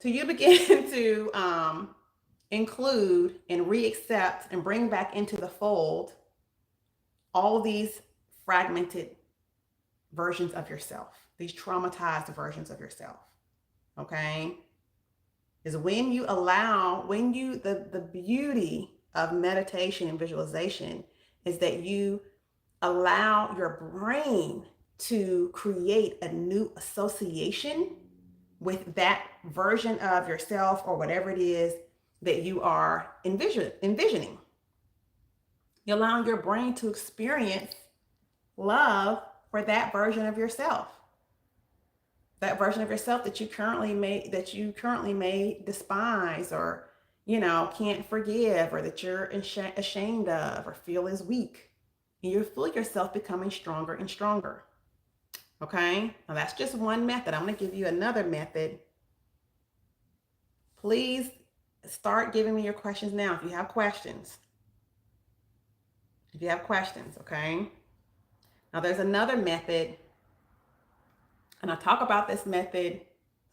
Till you begin to include and re-accept and bring back into the fold all these fragmented versions of yourself, these traumatized versions of yourself. Okay? Is when you allow, the beauty of meditation and visualization is that you allow your brain to create a new association with that version of yourself or whatever it is that you are envisioning. You're allowing your brain to experience love for that version of yourself. That version of yourself that you currently may despise or, can't forgive, or that you're ashamed of or feel is weak. And you feel yourself becoming stronger and stronger. Okay? Now that's just one method. I'm going to give you another method. Please start giving me your questions now if you have questions. Okay? Now there's another method, and I talk about this method,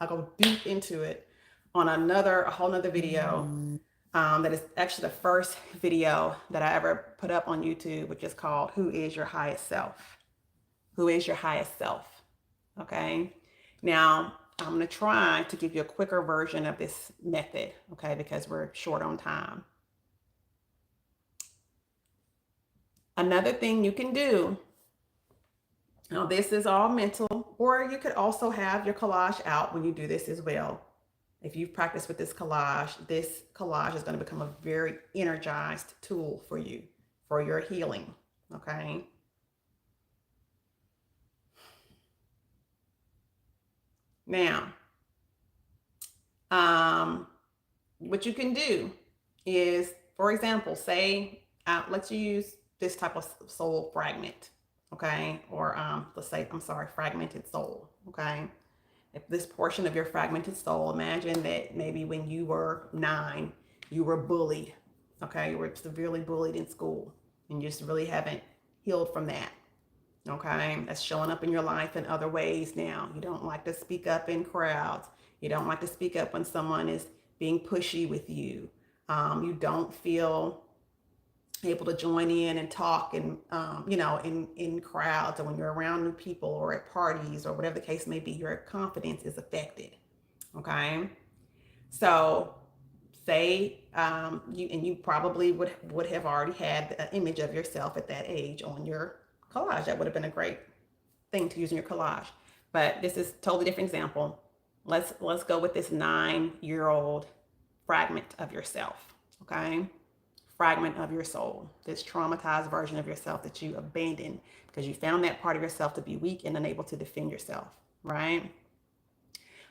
I'll go deep into it on a whole nother video. That is actually the first video that I ever put up on YouTube, which is called Who is Your Highest Self? Who is your highest self? Okay. Now I'm going to try to give you a quicker version of this method, okay, because we're short on time. Another thing you can do, now this is all mental, or you could also have your collage out when you do this as well. If you've practiced with this collage is going to become a very energized tool for you, for your healing, Okay. Now, what you can do is, for example, say, let's use this type of soul fragment, okay? Or let's say, I'm sorry, fragmented soul, okay? If this portion of your fragmented soul, imagine that maybe when you were 9, you were bullied, okay? You were severely bullied in school, and you just really haven't healed from that, okay? That's showing up in your life in other ways now. You don't like to speak up in crowds. You don't like to speak up when someone is being pushy with you. You don't feel able to join in and talk and in crowds, or when you're around new people or at parties or whatever the case may be. Your confidence is affected. Okay, so say you probably would have already had an image of yourself at that age on your collage. That would have been a great thing to use in your collage, but this is a totally different example. Let's go with this 9-year-old fragment of yourself. Okay, fragment of your soul, this traumatized version of yourself that you abandoned because you found that part of yourself to be weak and unable to defend yourself, right?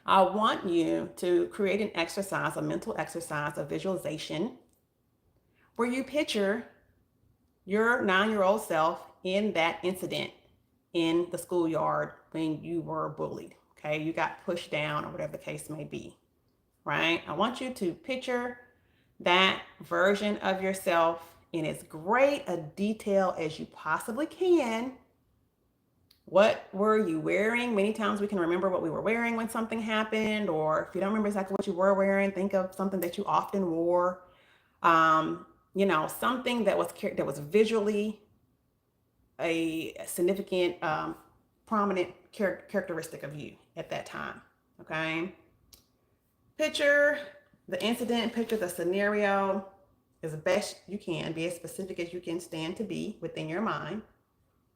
I want you to create an exercise, a mental exercise, a visualization, where you picture your 9-year-old self in that incident in the schoolyard when you were bullied, okay? You got pushed down or whatever the case may be, right? I want you to picture that version of yourself in as great a detail as you possibly can. What were you wearing? Many times we can remember what we were wearing when something happened, or if you don't remember exactly what you were wearing, think of something that you often wore. Something that was visually a significant, prominent characteristic of you at that time. Okay. Picture the incident, picture the scenario as best you can. Be as specific as you can stand to be within your mind.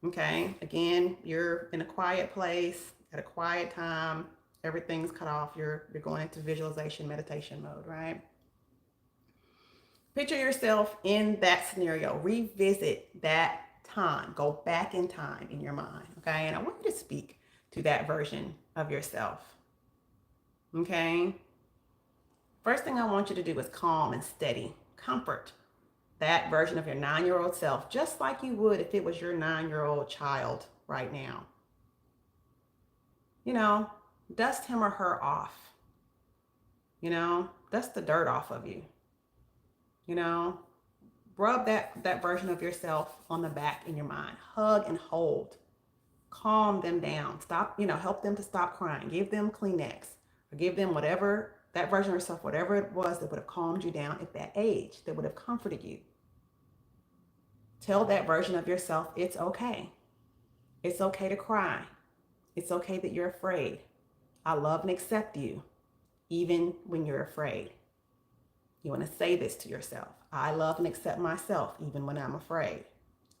Okay. Again, you're in a quiet place at a quiet time. Everything's cut off. You're going into visualization, meditation mode, right? Picture yourself in that scenario. Revisit that time. Go back in time in your mind. Okay. And I want you to speak to that version of yourself. Okay. First thing I want you to do is calm and steady, comfort that version of your 9-year-old self, just like you would if it was your 9-year-old child right now. Dust him or her off. Dust the dirt off of you. Rub that version of yourself on the back in your mind. Hug and hold. Calm them down. Stop, help them to stop crying. Give them Kleenex, or give them whatever, that version of yourself, whatever it was that would have calmed you down at that age, that would have comforted you. Tell that version of yourself it's okay. It's okay to cry. It's okay that you're afraid. I love and accept you, even when you're afraid. You want to say this to yourself. I love and accept myself, even when I'm afraid.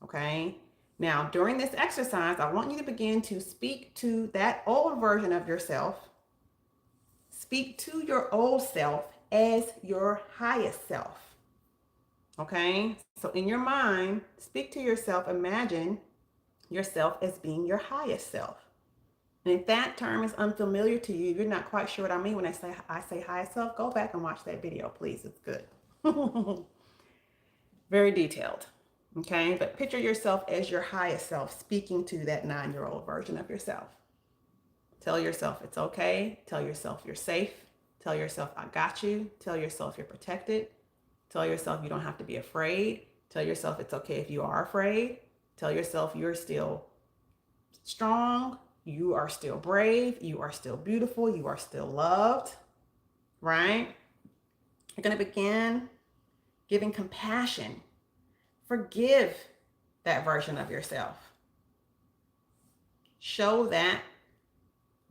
Okay? Now, during this exercise, I want you to begin to speak to that old version of yourself. Speak to your old self as your highest self. Okay? So in your mind, speak to yourself. Imagine yourself as being your highest self. And if that term is unfamiliar to you, you're not quite sure what I mean when I say highest self, go back and watch that video, please. It's good. Very detailed. Okay, but picture yourself as your highest self, speaking to that 9-year-old version of yourself. Tell yourself it's okay. Tell yourself you're safe. Tell yourself I got you. Tell yourself you're protected. Tell yourself you don't have to be afraid. Tell yourself it's okay if you are afraid. Tell yourself you're still strong. You are still brave. You are still beautiful. You are still loved. Right? You're going to begin giving compassion. Forgive that version of yourself. Show that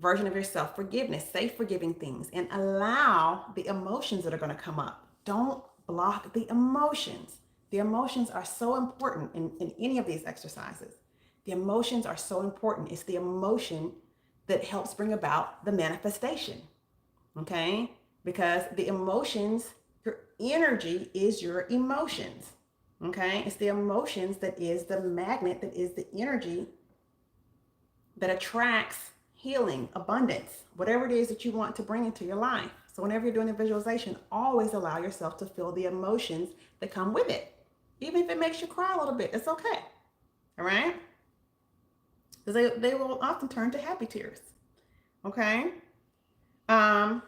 version of yourself forgiveness. Say forgiving things and allow the emotions that are going to come up. Don't block the emotions. The emotions are so important in any of these exercises. The emotions are so important. It's the emotion that helps bring about the manifestation. Okay? Because the emotions, your energy is your emotions. Okay? It's the emotions that is the magnet, that is the energy that attracts healing, abundance, whatever it is that you want to bring into your life. So whenever you're doing a visualization, always allow yourself to feel the emotions that come with it. Even if it makes you cry a little bit, it's okay. All right? Because they will often turn to happy tears. Okay? Now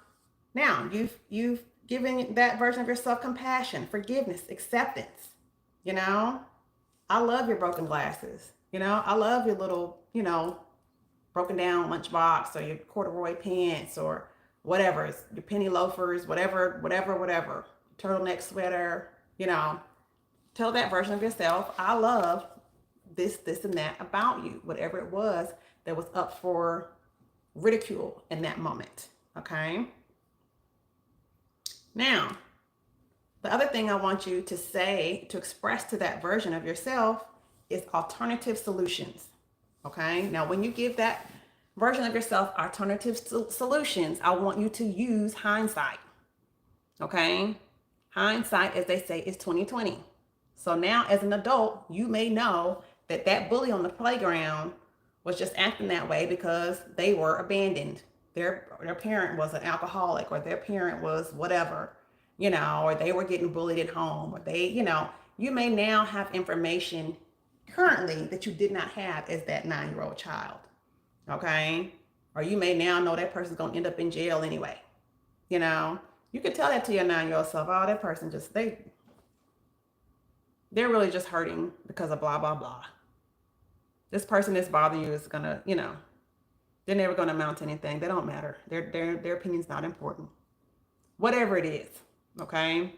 you've given that version of yourself compassion, forgiveness, acceptance. You know, I love your broken glasses. You know, I love your little, broken down lunchbox or your corduroy pants or whatever, your penny loafers, whatever, turtleneck sweater, tell that version of yourself, I love this, and that about you, whatever it was that was up for ridicule in that moment. Okay. Now, the other thing I want you to say, to express to that version of yourself is alternative solutions. Okay. Now, when you give that version of yourself alternative solutions, I want you to use hindsight. Okay. Hindsight, as they say, is 2020. So now as an adult, you may know that that bully on the playground was just acting that way because they were abandoned. Their parent was an alcoholic, or their parent was whatever, or they were getting bullied at home, or they, you may now have information currently that you did not have as that 9-year-old child. Okay. Or you may now know that person's going to end up in jail anyway. You could tell that to your 9-year-old self. Oh, that person just, they're really just hurting because of blah, blah, blah. This person that's bothering you is gonna, they're never gonna amount to anything. They don't matter. Their opinion's not important. Whatever it is, okay?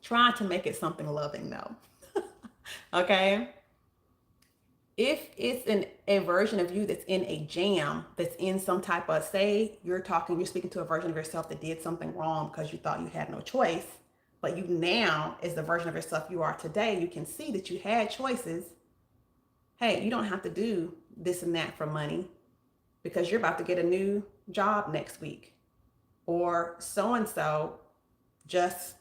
Try to make it something loving though. Okay? If it's a version of you that's in a jam, that's in some type of, say you're speaking to a version of yourself that did something wrong because you thought you had no choice, but you now, as the version of yourself you are today, you can see that you had choices. Hey, you don't have to do this and that for money because you're about to get a new job next week. Or so-and-so just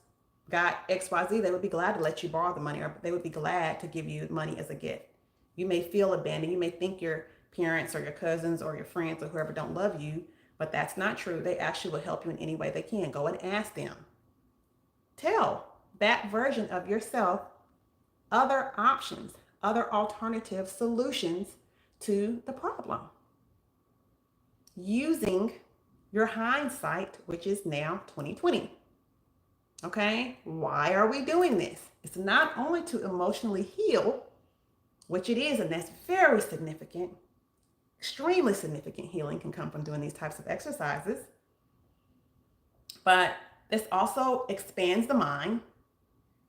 got XYZ. They would be glad to let you borrow the money, or they would be glad to give you money as a gift. You may feel abandoned. You may think your parents or your cousins or your friends or whoever don't love you, but that's not true. They actually will help you in any way they can. Go and ask them. Tell that version of yourself other options, other alternative solutions to the problem. Using your hindsight, which is now 2020. Okay? Why are we doing this? It's not only to emotionally heal, which it is, and that's very significant. Extremely significant healing can come from doing these types of exercises. But this also expands the mind.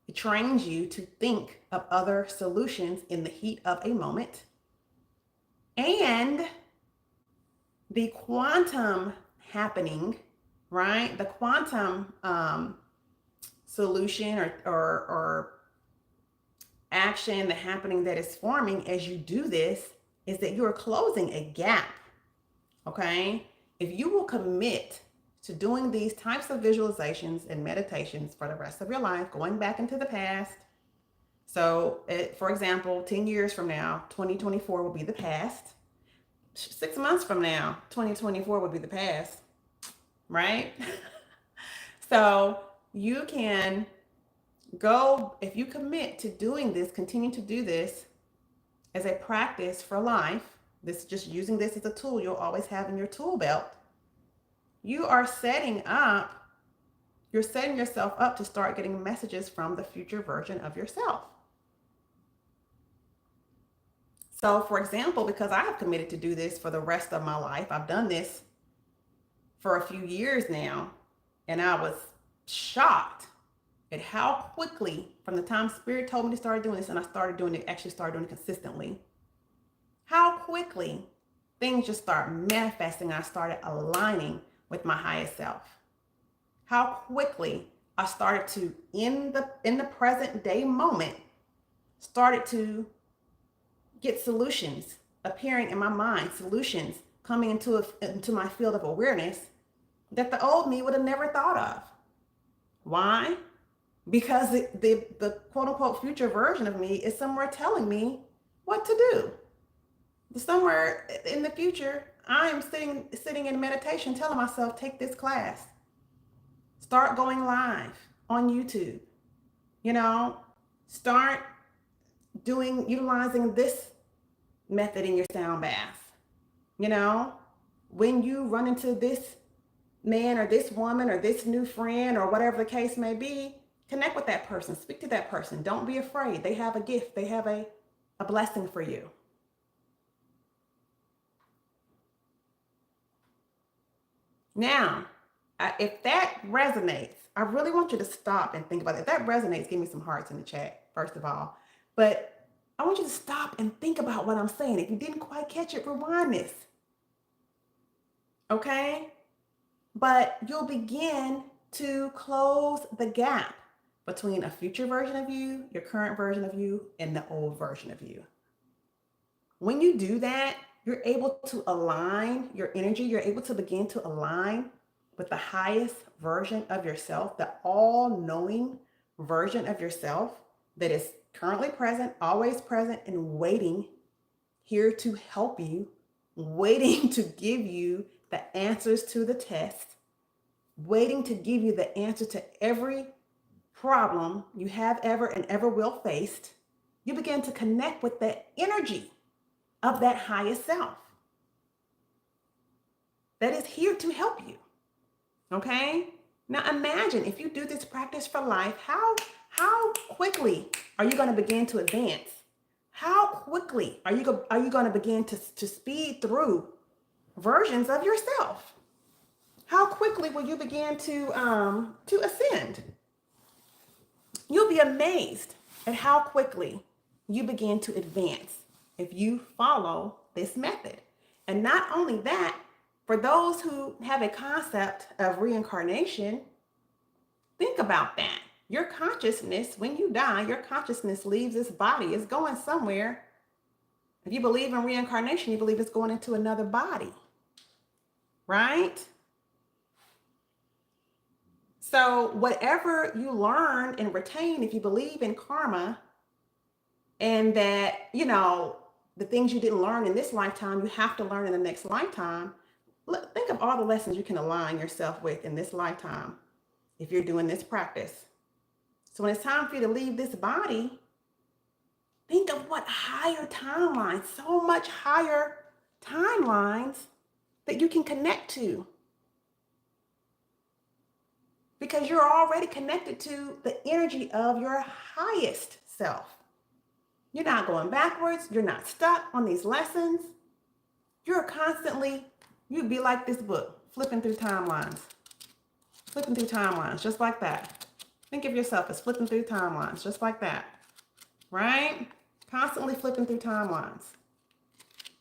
It trains you to think of other solutions in the heat of a moment. And the quantum happening, right? The quantum solution or action, the happening that is forming as you do this is that you're closing a gap. Okay? If you will commit to doing these types of visualizations and meditations for the rest of your life, going back into the past. So, for example, 10 years from now, 2024 will be the past. 6 months from now, 2024 will be the past, right? So you can go, if you commit to doing this, continue to do this as a practice for life, this just using this as a tool you'll always have in your tool belt, you are you're setting yourself up to start getting messages from the future version of yourself. So for example, because I have committed to do this for the rest of my life, I've done this for a few years now, and I was shocked at how quickly, from the time Spirit told me to start doing this and I started doing it consistently, how quickly things just start manifesting and I started aligning with my highest self. How quickly I started to, in the present day moment, started to get solutions appearing in my mind, solutions coming into my field of awareness that the old me would have never thought of. Why? because the quote unquote future version of me is somewhere telling me what to do. Somewhere in the future, I am sitting in meditation telling myself, take this class, start going live on YouTube, you know, start utilizing this method in your sound bath. You know, when you run into this man or this woman or this new friend or whatever the case may be, connect with that person, speak to that person. Don't be afraid. They have a gift, they have a blessing for you. Now, if that resonates, I really want you to stop and think about it. If that resonates, give me some hearts in the chat, first of all. But I want you to stop and think about what I'm saying. If you didn't quite catch it, rewind this. Okay? But you'll begin to close the gap between a future version of you, your current version of you, and the old version of you. When you do that, you're able to align your energy, you're able to begin to align with the highest version of yourself, the all-knowing version of yourself that is currently present, always present, and waiting here to help you, waiting to give you the answers to the test, waiting to give you the answer to every problem you have ever and ever will faced. You begin to connect with the energy of that highest self that is here to help you. Okay? Now imagine if you do this practice for life, how quickly are you going to begin to advance? How quickly are you going to begin to speed through versions of yourself? How quickly will you begin to ascend? You'll be amazed at how quickly you begin to advance if you follow this method. And not only that, for those who have a concept of reincarnation, think about that. Your consciousness, when you die, your consciousness leaves this body. It's going somewhere. If you believe in reincarnation, you believe it's going into another body, right? So whatever you learn and retain, if you believe in karma and that, you know, the things you didn't learn in this lifetime, you have to learn in the next lifetime. Think of all the lessons you can align yourself with in this lifetime if you're doing this practice. So when it's time for you to leave this body, think of what higher timelines, so much higher timelines that you can connect to. Because you're already connected to the energy of your highest self. You're not going backwards. You're not stuck on these lessons. You're constantly, you'd be like this book, flipping through timelines, just like that. Think of yourself as flipping through timelines, just like that, right? Constantly flipping through timelines,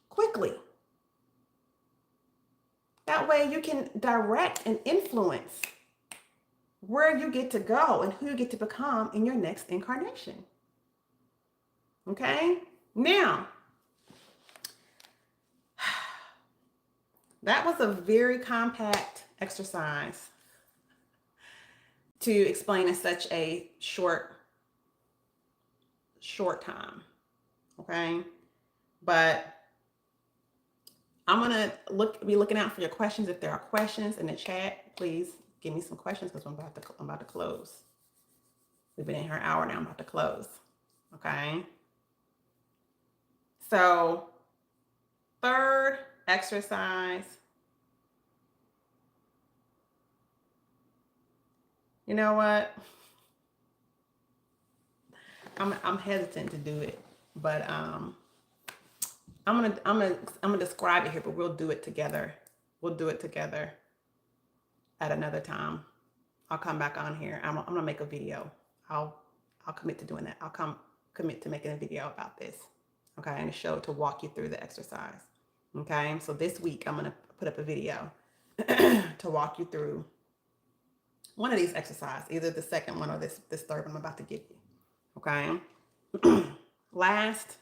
quickly. That way you can direct and influence where you get to go and who you get to become in your next incarnation. Okay? Now, that was a very compact exercise to explain in such a short time. Okay? But I'm gonna be looking out for your questions. If there are questions in the chat, please give me some questions because I'm about to close. We've been in here an hour now. I'm about to close. Okay. So, third exercise. You know what? I'm hesitant to do it, but I'm gonna describe it here, but we'll do it together. We'll do it together at another time. I'll come back on here. I'm gonna make a video. I'll commit to doing that. I'll commit to making a video about this. Okay, and a show to walk you through the exercise. Okay, so this week I'm gonna put up a video to walk you through one of these exercises, either the second one or this third one I'm about to give you. Okay. last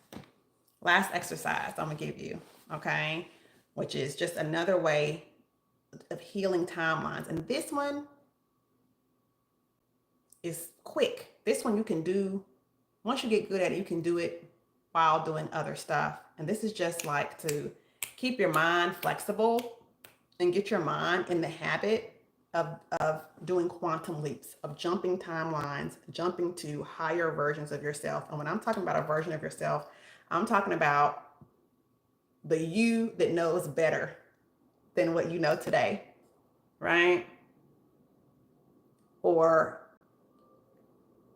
exercise I'm gonna give you, okay, which is just another way of healing timelines. And this one is quick. This one you can do, once you get good at it, you can do it while doing other stuff. And this is just like to keep your mind flexible and get your mind in the habit of doing quantum leaps, of jumping timelines, jumping to higher versions of yourself. And when I'm talking about a version of yourself, I'm talking about the you that knows better than what you know today, right? Or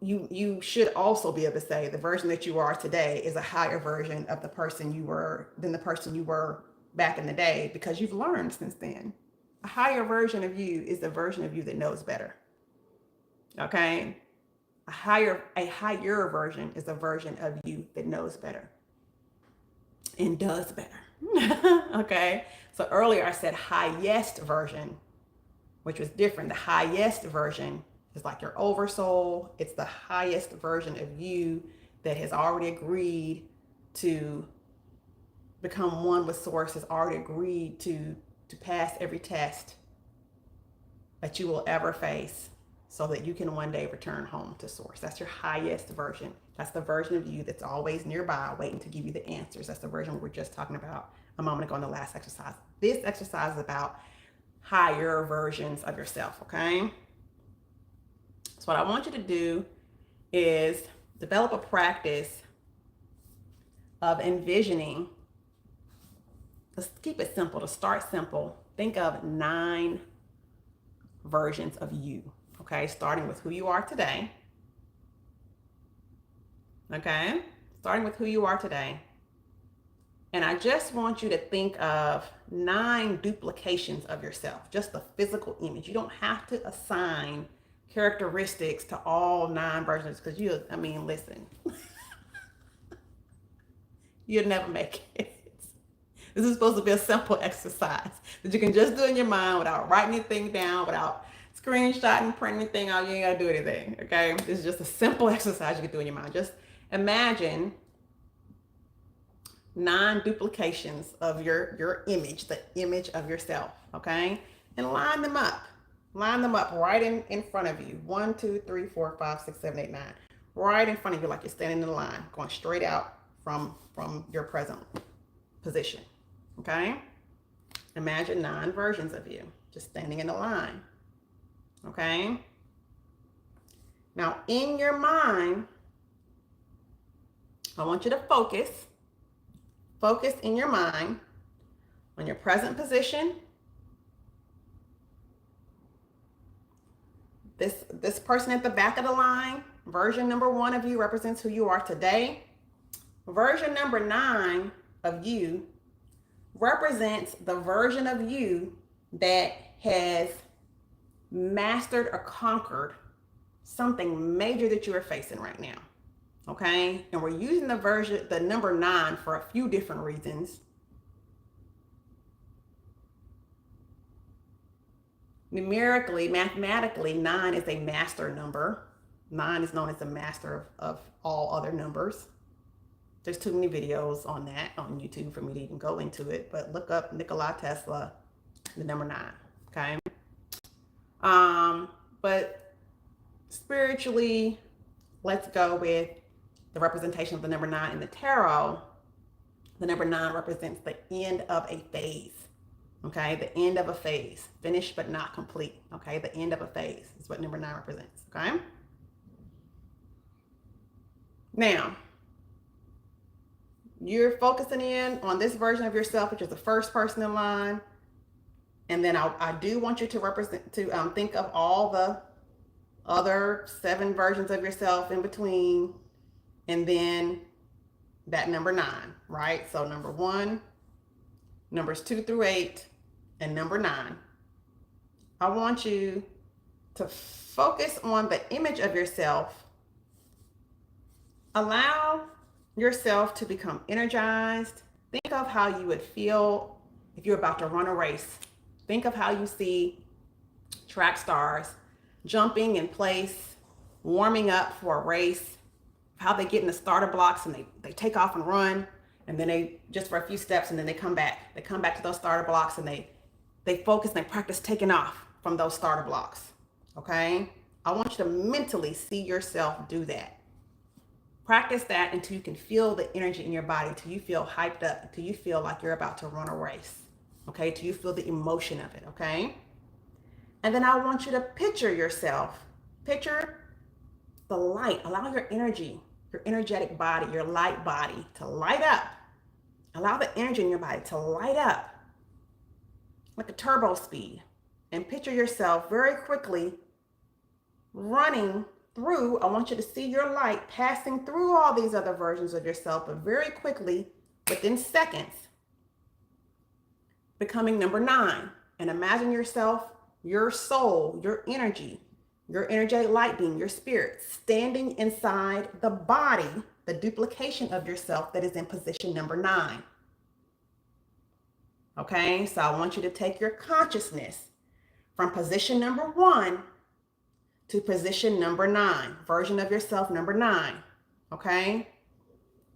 you should also be able to say the version that you are today is a higher version of the person you were than the person you were back in the day, because you've learned since then. A higher version of you is the version of you that knows better. Okay? A higher version is a version of you that knows better and does better. Okay? So earlier I said highest version, which was different. The highest version is like your oversoul. It's the highest version of you that has already agreed to become one with source, has already agreed to pass every test that you will ever face so that you can one day return home to source. That's your highest version. That's the version of you that's always nearby waiting to give you the answers. That's the version we were just talking about a moment ago in the last exercise. This exercise is about higher versions of yourself, okay? So what I want you to do is develop a practice of envisioning. Let's keep it simple. To start simple, think of 9 versions of you, okay? Starting with who you are today, okay? Starting with who you are today. And I just want you to think of 9 duplications of yourself, just the physical image. You don't have to assign characteristics to all 9 versions, because listen, you'll never make it. This is supposed to be a simple exercise that you can just do in your mind without writing anything down, without screenshotting, printing anything out. You ain't gotta do anything, okay? This is just a simple exercise you can do in your mind. Just imagine 9 duplications of your image, the image of yourself, okay? And line them up. Line them up right in front of you. 1, 2, 3, 4, 5, 6, 7, 8, 9. Right in front of you, like you're standing in the line, going straight out from your present position. Okay? Imagine 9 versions of you just standing in the line. Okay? Now, in your mind, I want you to focus in your mind on your present position. This person at the back of the line, version number 1 of you, represents who you are today. Version number 9 of you represents the version of you that has mastered or conquered something major that you are facing right now. Okay? And we're using the number 9 for a few different reasons. Numerically, mathematically, 9 is a master number. 9 is known as the master of all other numbers. There's too many videos on that on YouTube for me to even go into it, but look up Nikola Tesla, the number 9, okay? But spiritually, let's go with the representation of the number 9 in the tarot. The number 9 represents the end of a phase, okay? The end of a phase, finished but not complete, okay? The end of a phase is what number 9 represents, okay? Now, you're focusing in on this version of yourself, which is the first person in line. And then I do want you to think of all the other 7 versions of yourself in between, and then that number 9, right? So number 1, numbers 2 through 8, and number 9. I want you to focus on the image of yourself. Allow yourself to become energized. Think of how you would feel if you're about to run a race. Think of how you see track stars jumping in place, warming up for a race, how they get in the starter blocks and they take off and run, and then they just for a few steps, and then they come back. They come back to those starter blocks, and they focus and they practice taking off from those starter blocks, okay? I want you to mentally see yourself do that. Practice that until you can feel the energy in your body, until you feel hyped up, until you feel like you're about to run a race. Okay, till you feel the emotion of it, okay? And then I want you to picture yourself. Picture the light. Allow your energy, your energetic body, your light body to light up. Allow the energy in your body to light up like a turbo speed. And picture yourself very quickly running through. I want you to see your light passing through all these other versions of yourself, but very quickly, within seconds, becoming number 9. And imagine yourself, your soul, your energy, your energetic light being, your spirit, standing inside the body, the duplication of yourself that is in position number 9. Okay, so I want you to take your consciousness from position number 1 to position number 9, version of yourself number 9. Okay,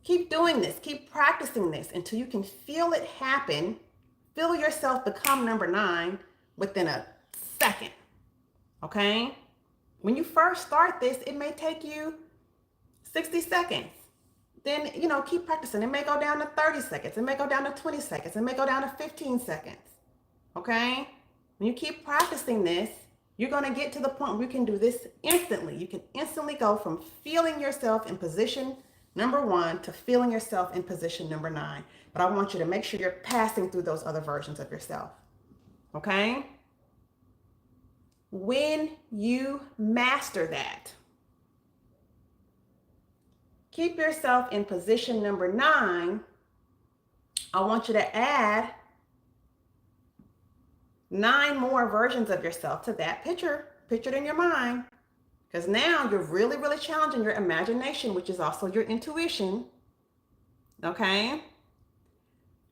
keep doing this, keep practicing this until you can feel it happen. Feel yourself become number 9 within a second. Okay, when you first start this, it may take you 60 seconds. Then, keep practicing. It may go down to 30 seconds. It may go down to 20 seconds. It may go down to 15 seconds. Okay? When you keep practicing this, you're going to get to the point where you can do this instantly. You can instantly go from feeling yourself in position number 1 to feeling yourself in position number 9. But I want you to make sure you're passing through those other versions of yourself. Okay? When you master that, keep yourself in position number 9. I want you to add 9 more versions of yourself to that picture, pictured in your mind. Because now you're really, really challenging your imagination, which is also your intuition. Okay?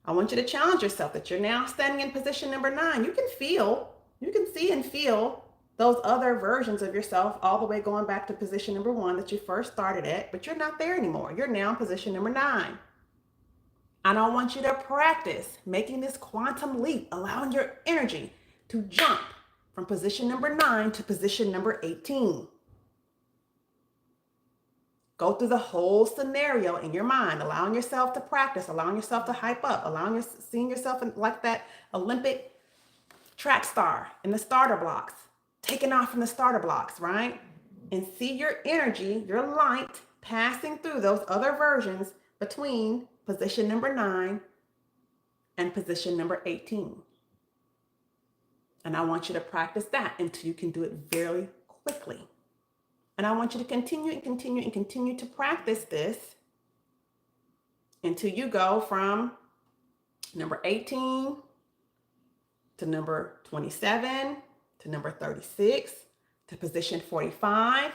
I want you to challenge yourself that you're now standing in position number 9. You can see and feel those other versions of yourself all the way going back to position number 1 that you first started at, but you're not there anymore. You're now in position number 9. And I want you to practice making this quantum leap, allowing your energy to jump from position number 9 to position number 18. Go through the whole scenario in your mind, allowing yourself to practice, allowing yourself to hype up, seeing yourself like that Olympic track star in the starter blocks, taking off from the starter blocks, right? And see your energy, your light passing through those other versions between position number 9 and position number 18. And I want you to practice that until you can do it very quickly. And I want you to continue to practice this until you go from number 18 to number 27 to number 36 to position 45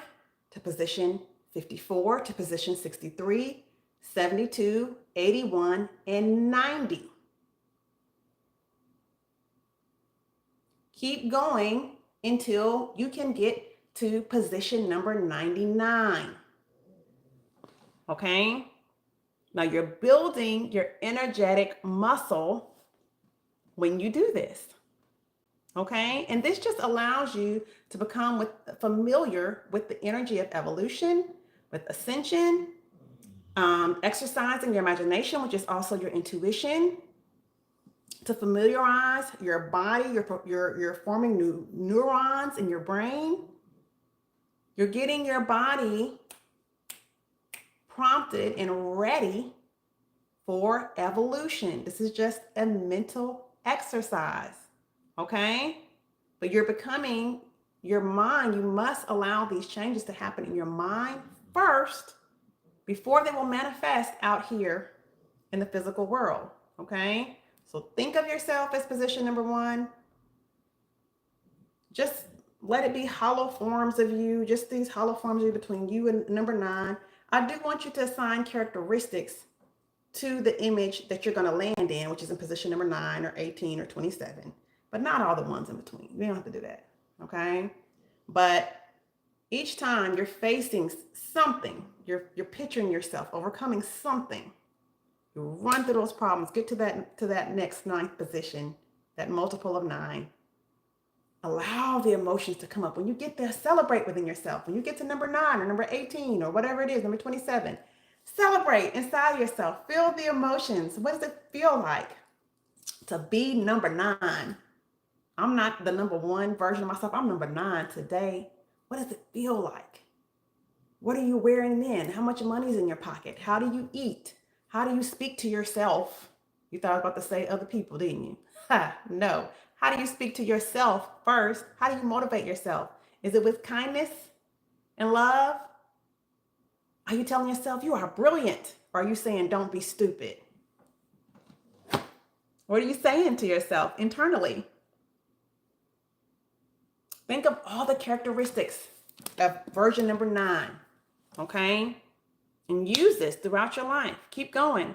to position 54 to position 63, 72, 81, and 90. Keep going until you can get to position number 99. Okay? Now you're building your energetic muscle when you do this. Okay? And this just allows you to become familiar with the energy of evolution, with ascension, exercising your imagination, which is also your intuition, to familiarize your body. You're forming new neurons in your brain. You're getting your body prompted and ready for evolution. This is just a mental exercise, okay? But you're becoming your mind. You must allow these changes to happen in your mind first before they will manifest out here in the physical world, okay? So think of yourself as position number 1. Just let it be hollow forms of you, just these hollow forms of you between you and number 9. I do want you to assign characteristics to the image that you're going to land in, which is in position number 9 or 18 or 27, but not all the ones in between. You don't have to do that, okay? But each time you're facing something, you're picturing yourself overcoming something. You run through those problems, get to that next 9th position, that multiple of 9. Allow the emotions to come up. When you get there, celebrate within yourself. When you get to number 9 or number 18 or whatever it is, number 27, celebrate inside yourself. Feel the emotions. What does it feel like to be number 9? I'm not the number 1 version of myself. I'm number 9 today. What does it feel like? What are you wearing then? How much money is in your pocket? How do you eat? How do you speak to yourself? You thought I was about to say other people, didn't you? Ha, no. How do you speak to yourself first? How do you motivate yourself? Is it with kindness and love? Are you telling yourself you are brilliant? Or are you saying don't be stupid? What are you saying to yourself internally? Think of all the characteristics of version number 9, okay? And use this throughout your life. Keep going.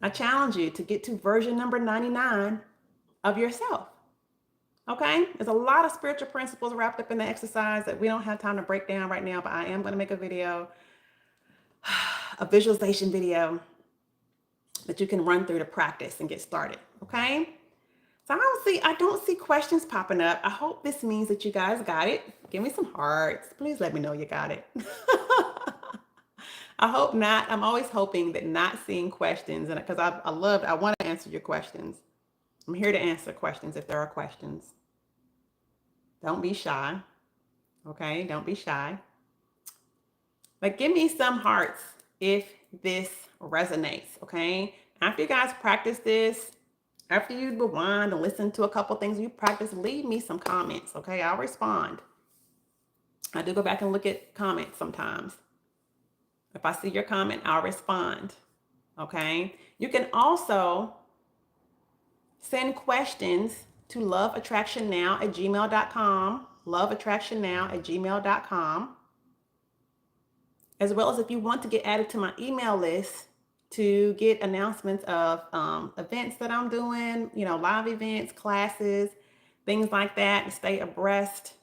I challenge you to get to version number 99 of yourself. Okay? There's a lot of spiritual principles wrapped up in the exercise that we don't have time to break down right now, but I am going to make a video, a visualization video that you can run through to practice and get started. Okay? So I don't see questions popping up. I hope this means that you guys got it. Give me some hearts. Please let me know you got it. I hope not. I'm always hoping that not seeing questions, and because I want to answer your questions. I'm here to answer questions if there are questions. Don't be shy. Okay? Don't be shy. But give me some hearts if this resonates. Okay? After you guys practice this, after you rewind and listen to a couple things you practice, leave me some comments. Okay? I'll respond. I do go back and look at comments sometimes. If I see your comment, I'll respond. Okay? You can also send questions to loveattractionnow@gmail.com, loveattractionnow@gmail.com, as well as if you want to get added to my email list to get announcements of events that I'm doing, live events, classes, things like that, and stay abreast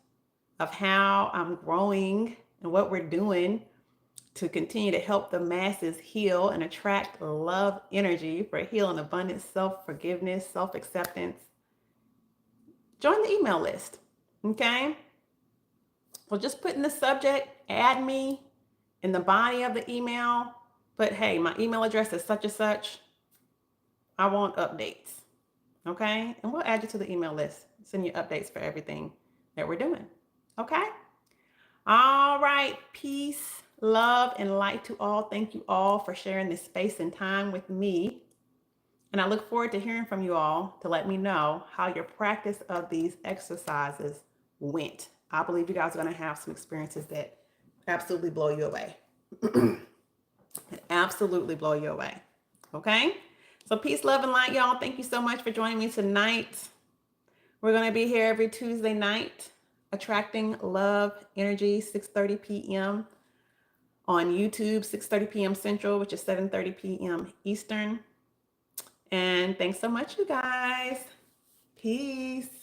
of how I'm growing and what we're doing to continue to help the masses heal and attract love energy for healing, abundance, self-forgiveness, self-acceptance. Join the email list, okay? Well, just put in the subject, add me in the body of the email. But hey, my email address is such and such. I want updates, okay? And we'll add you to the email list, send you updates for everything that we're doing, okay? All right, peace, love, and light to all. Thank you all for sharing this space and time with me. And I look forward to hearing from you all to let me know how your practice of these exercises went. I believe you guys are going to have some experiences that absolutely blow you away. Absolutely blow you away. Okay? So peace, love, and light, y'all. Thank you so much for joining me tonight. We're going to be here every Tuesday night, attracting love energy, 6:30 p.m. on YouTube, 6:30 p.m. Central, which is 7:30 p.m. Eastern. And thanks so much, you guys. Peace.